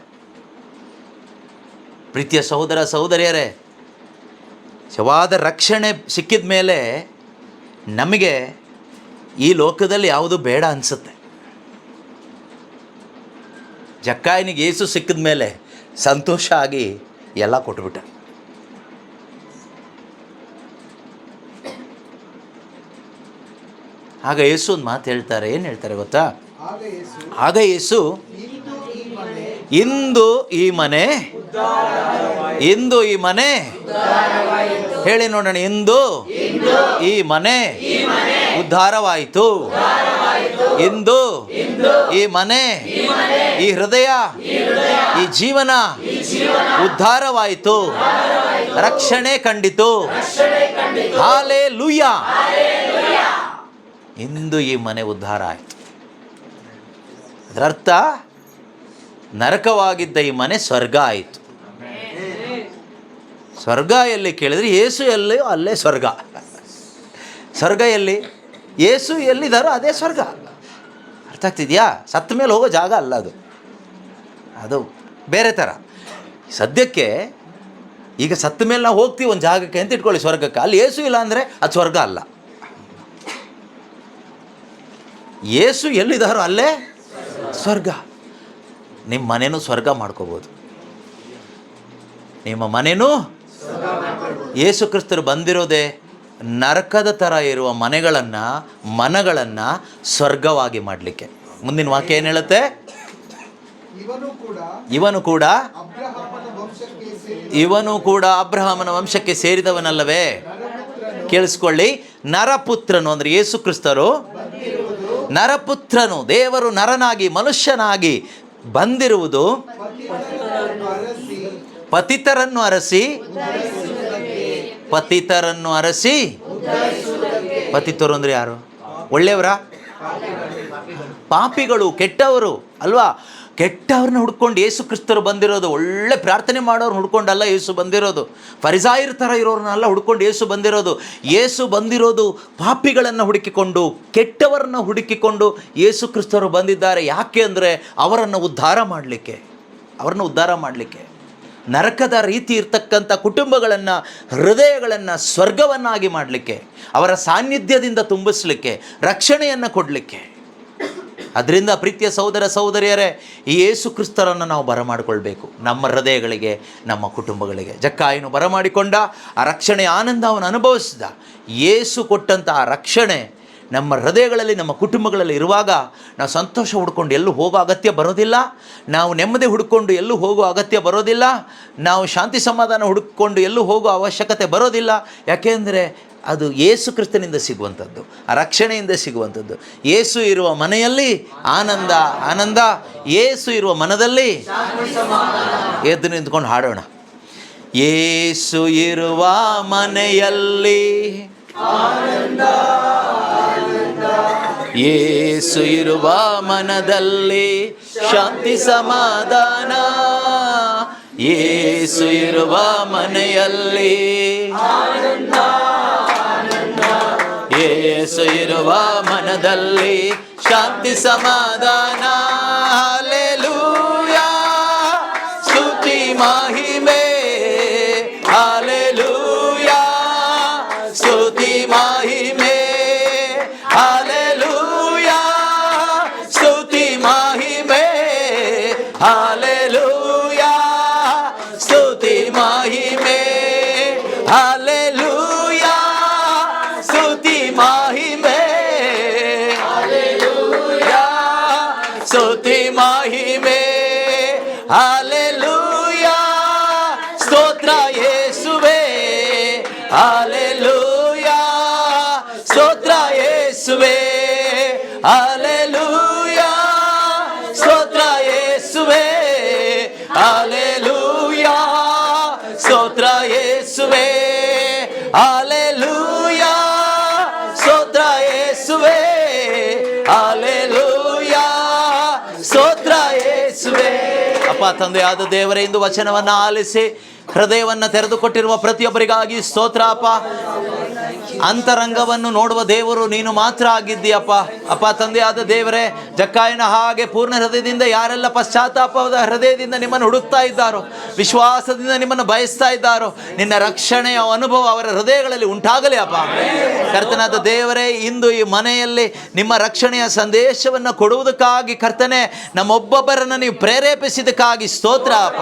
ಪ್ರೀತಿಯ ಸಹೋದರ ಸಹೋದರಿಯರೇ, ನಿಜವಾದ ರಕ್ಷಣೆ ಸಿಕ್ಕಿದ ಮೇಲೆ ನಮಗೆ ಈ ಲೋಕದಲ್ಲಿ ಯಾವುದು ಬೇಡ ಅನಿಸುತ್ತೆ. ಜಕ್ಕಾಯನಿಗೆ ಯೇಸು ಸಿಕ್ಕಿದ ಮೇಲೆ ಸಂತೋಷ ಆಗಿ ಎಲ್ಲ ಕೊಟ್ಬಿಟ್ಟ. ಆಗ ಯೇಸು ಒಂದು ಮಾತು ಹೇಳ್ತಾರೆ. ಏನು ಹೇಳ್ತಾರೆ ಗೊತ್ತಾ? ಆಗ ಯೇಸು, ಇಂದು ಈ ಮನೆ ಹೇಳಿ ನೋಡೋಣ. ಇಂದು ಈ ಮನೆ ಉದ್ಧಾರವಾಯಿತು. ಇಂದು ಈ ಮನೆ, ಈ ಹೃದಯ, ಈ ಜೀವನ ಉದ್ಧಾರವಾಯಿತು, ರಕ್ಷಣೆ ಕಂಡಿತು. ಹಾಲೆಲೂಯಾ. ಇಂದು ಈ ಮನೆ ಉದ್ಧಾರ ಆಯಿತು. ಅದರರ್ಥ ನರಕವಾಗಿದ್ದ ಈ ಮನೆ ಸ್ವರ್ಗ ಆಯಿತು. ಸ್ವರ್ಗ ಎಲ್ಲಿ ಕೇಳಿದ್ರೆ ಯೇಸು ಎಲ್ಲಿ ಅಲ್ಲೇ ಸ್ವರ್ಗ. ಸ್ವರ್ಗ ಎಲ್ಲಿ? ಯೇಸು ಎಲ್ಲಿದ್ದಾರೋ ಅದೇ ಸ್ವರ್ಗ. ಅರ್ಥ ಆಗ್ತಿದೆಯಾ? ಸತ್ತ ಮೇಲೆ ಹೋಗೋ ಜಾಗ ಅಲ್ಲ ಅದು, ಅದು ಬೇರೆ ಥರ. ಸದ್ಯಕ್ಕೆ ಈಗ ಸತ್ತ ಮೇಲೆ ನಾವು ಹೋಗ್ತೀವಿ ಒಂದು ಜಾಗಕ್ಕೆ ಅಂತ ಇಟ್ಕೊಳ್ಳಿ, ಸ್ವರ್ಗಕ್ಕೆ. ಅಲ್ಲಿ ಯೇಸು ಇಲ್ಲ ಅಂದರೆ ಅದು ಸ್ವರ್ಗ ಅಲ್ಲ. ಯೇಸು ಎಲ್ಲಿದ್ದಾರೋ ಅಲ್ಲೇ ಸ್ವರ್ಗ. ನಿಮ್ಮ ಮನೆಯೂ ಸ್ವರ್ಗ ಮಾಡ್ಕೋಬೋದು. ನಿಮ್ಮ ಮನೆಯೂ ಯೇಸು ಕ್ರಿಸ್ತರು ಬಂದಿರೋದೇ ನರಕದ ಥರ ಇರುವ ಮನಗಳನ್ನು ಸ್ವರ್ಗವಾಗಿ ಮಾಡಲಿಕ್ಕೆ. ಮುಂದಿನ ವಾಕ್ಯ ಏನು ಹೇಳುತ್ತೆ? ಇವನು ಕೂಡ ಅಬ್ರಹಾಮನ ವಂಶಕ್ಕೆ ಸೇರಿದವನಲ್ಲವೇ? ಕೇಳಿಸ್ಕೊಳ್ಳಿ. ನರಪುತ್ರನು ಅಂದರೆ ಯೇಸು ಕ್ರಿಸ್ತರು ನರಪುತ್ರನು, ದೇವರು ನರನಾಗಿ ಮನುಷ್ಯನಾಗಿ ಬಂದಿರುವುದು ಪತಿತರನ್ನು ಅರಸಿ. ಪತಿತರು ಅಂದರೆ ಯಾರು? ಒಳ್ಳೆಯವರ? ಪಾಪಿಗಳು, ಕೆಟ್ಟವರು ಅಲ್ವಾ? ಕೆಟ್ಟವ್ರನ್ನ ಹುಡ್ಕೊಂಡು ಯೇಸು ಕ್ರಿಸ್ತರು ಬಂದಿರೋದು. ಒಳ್ಳೆ ಪ್ರಾರ್ಥನೆ ಮಾಡೋರು ಹುಡ್ಕೊಂಡಲ್ಲ ಯೇಸು ಬಂದಿರೋದು. ಫರಿಸಾಯರ ಥರ ಇರೋರನ್ನೆಲ್ಲ ಹುಡ್ಕೊಂಡು ಯೇಸು ಬಂದಿರೋದು. ಯೇಸು ಬಂದಿರೋದು ಪಾಪಿಗಳನ್ನು ಹುಡುಕಿಕೊಂಡು, ಕೆಟ್ಟವರನ್ನು ಹುಡುಕಿಕೊಂಡು ಯೇಸು ಕ್ರಿಸ್ತರು ಬಂದಿದ್ದಾರೆ. ಯಾಕೆ ಅಂದರೆ ಅವರನ್ನು ಉದ್ಧಾರ ಮಾಡಲಿಕ್ಕೆ. ನರಕದ ರೀತಿ ಇರ್ತಕ್ಕಂಥ ಕುಟುಂಬಗಳನ್ನು, ಹೃದಯಗಳನ್ನು ಸ್ವರ್ಗವನ್ನಾಗಿ ಮಾಡಲಿಕ್ಕೆ, ಅವರ ಸಾನ್ನಿಧ್ಯದಿಂದ ತುಂಬಿಸಲಿಕ್ಕೆ, ರಕ್ಷಣೆಯನ್ನು ಕೊಡಲಿಕ್ಕೆ. ಅದರಿಂದ ಪ್ರೀತಿಯ ಸಹೋದರ ಸಹೋದರಿಯರೇ, ಈ ಯೇಸು ಕ್ರಿಸ್ತರನ್ನು ನಾವು ಬರಮಾಡಿಕೊಳ್ಬೇಕು ನಮ್ಮ ಹೃದಯಗಳಿಗೆ, ನಮ್ಮ ಕುಟುಂಬಗಳಿಗೆ. ಜಕ್ಕಾಯನು ಬರಮಾಡಿಕೊಂಡ ಆ ರಕ್ಷಣೆಯ ಆನಂದ ಅವನು ಅನುಭವಿಸಿದ. ಯೇಸು ಕೊಟ್ಟಂಥ ಆ ರಕ್ಷಣೆ ನಮ್ಮ ಹೃದಯಗಳಲ್ಲಿ, ನಮ್ಮ ಕುಟುಂಬಗಳಲ್ಲಿ ಇರುವಾಗ ನಾವು ಸಂತೋಷ ಹುಡ್ಕೊಂಡು ಎಲ್ಲೂ ಹೋಗೋ ಅಗತ್ಯ ಬರೋದಿಲ್ಲ. ನಾವು ನೆಮ್ಮದಿ ಹುಡ್ಕೊಂಡು ಎಲ್ಲೂ ಹೋಗೋ ಅಗತ್ಯ ಬರೋದಿಲ್ಲ. ನಾವು ಶಾಂತಿ ಸಮಾಧಾನ ಹುಡುಕೊಂಡು ಎಲ್ಲೂ ಹೋಗೋ ಅವಶ್ಯಕತೆ ಬರೋದಿಲ್ಲ. ಯಾಕೆಂದರೆ ಅದು ಯೇಸು ಕ್ರಿಸ್ತನಿಂದ ಸಿಗುವಂಥದ್ದು, ಆ ರಕ್ಷಣೆಯಿಂದ ಸಿಗುವಂಥದ್ದು. ಯೇಸು ಇರುವ ಮನೆಯಲ್ಲಿ ಆನಂದ, ಯೇಸು ಇರುವ ಮನದಲ್ಲಿ. ಎದ್ದು ನಿಂತ್ಕೊಂಡು ಹಾಡೋಣ. ಯೇಸು ಇರುವ ಮನೆಯಲ್ಲಿ ಆನಂದ, ಯೇಸು ಇರುವ ಮನದಲ್ಲಿ ಶಾಂತಿ ಸಮಾಧಾನ. ಯೇಸು ಇರುವ ಮನೆಯಲ್ಲಿ ಆನಂದ, ಯೇಸು ಇರುವ ಮನದಲ್ಲಿ ಶಾಂತಿ ಸಮಾಧಾನ. ಹಾಲೆಲೂಯಾ, ಸ್ತುತಿ ಮಹಿಮೆ. ಹಾಲೆಲೂಯಾ, ಸ್ತುತಿ ಮಹಿಮೆ. ಹಾಲೆಲೂಯಾ, ಸ್ತುತಿ ಮಹಿಮೆ. ಹಾಲೆಲೂಯಾ, ಸ್ತುತಿ ಮಹಿಮೆ. ಹಾಲೆಲೂಯಾ, ಸ್ತುತಿ ಮಹಿಮೆ. ಹಾಲೆಲೂಯಾ, ಸ್ತುತಿ ಮಹಿಮೆ. ಹಾಲೆಲೂಯಾ, ಸ್ತೋತ್ರ ಯೇಸುವೇ. ಹಾಲೆಲೂಯಾ, ಸ್ತೋತ್ರ ಯೇಸುವೇ. ಹಾಲೆಲೂಯಾ, ಸ್ತೋತ್ರ ಯೇಸುವೇ. ಹಾಲೆಲೂಯಾ, ಸ್ತೋತ್ರ ಯೇಸುವೇ. ಹಾಲೆಲೂಯಾ, ಸ್ತೋತ್ರ ಯೇಸುವೇ. ಹಾಲೆಲೂಯಾ, ಸ್ತೋತ್ರ ಯೇಸುವೇ. ಅಪ್ಪ ತಂದೆಯಾದ ದೇವರೇ, ಇಂದು ವಚನವನ್ನು ಆಲಿಸಿ ಹೃದಯವನ್ನು ತೆರೆದುಕೊಟ್ಟಿರುವ ಪ್ರತಿಯೊಬ್ಬರಿಗಾಗಿ ಸ್ತೋತ್ರ ಅಪ್ಪ. ಅಂತರಂಗವನ್ನು ನೋಡುವ ದೇವರು ನೀನು ಮಾತ್ರ ಆಗಿದ್ದೀಯಪ್ಪ. ಅಪ್ಪ ತಂದೆಯಾದ ದೇವರೇ, ಜಕ್ಕಾಯನ ಹಾಗೆ ಪೂರ್ಣ ಹೃದಯದಿಂದ ಯಾರೆಲ್ಲ ಪಶ್ಚಾತ್ತಾಪದ ಹೃದಯದಿಂದ ನಿಮ್ಮನ್ನು ಹುಡುಕ್ತಾ ಇದ್ದಾರೋ, ವಿಶ್ವಾಸದಿಂದ ನಿಮ್ಮನ್ನು ಬಯಸ್ತಾ ಇದ್ದಾರೋ, ನಿನ್ನ ರಕ್ಷಣೆಯ ಅನುಭವ ಅವರ ಹೃದಯಗಳಲ್ಲಿ ಉಂಟಾಗಲಿ ಅಪ್ಪ. ಕರ್ತನಾದ ದೇವರೇ, ಇಂದು ಈ ಮನೆಯಲ್ಲಿ ನಿಮ್ಮ ರಕ್ಷಣೆಯ ಸಂದೇಶವನ್ನು ಕೊಡುವುದಕ್ಕಾಗಿ ಕರ್ತನೆ ನಮ್ಮೊಬ್ಬೊಬ್ಬರನ್ನು ನೀವು ಪ್ರೇರೇಪಿಸಿದಕ್ಕಾಗಿ ಸ್ತೋತ್ರ ಅಪ್ಪ.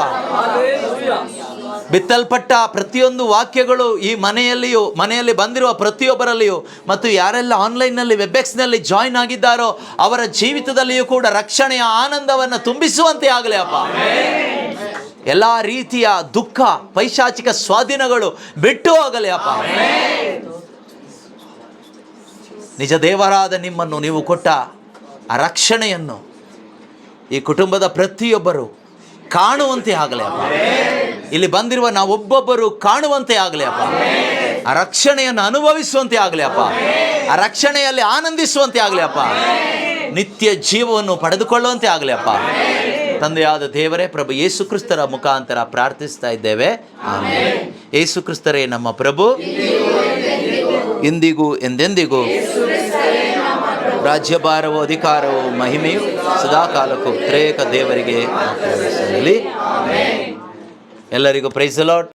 ಬಿತ್ತಲ್ಪಟ್ಟ ಪ್ರತಿಯೊಂದು ವಾಕ್ಯಗಳು ಈ ಮನೆಯಲ್ಲಿ ಬಂದಿರುವ ಪ್ರತಿಯೊಬ್ಬರಲ್ಲಿಯೂ ಮತ್ತು ಯಾರೆಲ್ಲ ಆನ್ಲೈನ್ನಲ್ಲಿ ವೆಬ್ಎಕ್ಸ್ನಲ್ಲಿ ಜಾಯಿನ್ ಆಗಿದ್ದಾರೋ ಅವರ ಜೀವಿತದಲ್ಲಿಯೂ ಕೂಡ ರಕ್ಷಣೆಯ ಆನಂದವನ್ನು ತುಂಬಿಸುವಂತೆ ಆಗಲಿ ಅಪ್ಪ. ಎಲ್ಲ ರೀತಿಯ ದುಃಖ, ಪೈಶಾಚಿಕ ಸ್ವಾಧೀನಗಳು ಬಿಟ್ಟು ಹೋಗಲಿ ಅಪ್ಪ. ನಿಜ ದೇವರಾದ ನಿಮ್ಮನ್ನು ನೀವು ಕೊಟ್ಟ ಆ ರಕ್ಷಣೆಯನ್ನು ಈ ಕುಟುಂಬದ ಪ್ರತಿಯೊಬ್ಬರು ಕಾಣುವಂತೆ ಆಗಲಿ ಅಪ್ಪ. ಇಲ್ಲಿ ಬಂದಿರುವ ನಾವೊಬ್ಬೊಬ್ಬರು ಕಾಣುವಂತೆ ಆಗಲಿ ಅಪ್ಪ. ಆ ರಕ್ಷಣೆಯನ್ನು ಅನುಭವಿಸುವಂತೆ ಆಗಲಿ ಅಪ್ಪ. ಆ ರಕ್ಷಣೆಯಲ್ಲಿ ಆನಂದಿಸುವಂತೆ ಆಗಲಿ ಅಪ್ಪ. ನಿತ್ಯ ಜೀವವನ್ನು ಪಡೆದುಕೊಳ್ಳುವಂತೆ ಆಗಲಿ ಅಪ್ಪ. ತಂದೆಯಾದ ದೇವರೇ, ಪ್ರಭು ಯೇಸು ಕ್ರಿಸ್ತರ ಮುಖಾಂತರ ಪ್ರಾರ್ಥಿಸ್ತಾ ಇದ್ದೇವೆ, ಆಮೆನ್. ಯೇಸು ಕ್ರಿಸ್ತರೇ ನಮ್ಮ ಪ್ರಭು, ಇಂದಿಗೂ ಎಂದೆಂದಿಗೂ ರಾಜ್ಯಭಾರವು, ಅಧಿಕಾರವು, ಮಹಿಮೆಯು ಸದಾಕಾಲಕ್ಕೂ ತ್ರೇಕ ದೇವರಿಗೆ ಸಲ್ಲಲಿ. ಎಲ್ಲರಿಗೂ ಪ್ರೈಸ್ ದಿ ಲಾರ್ಡ್.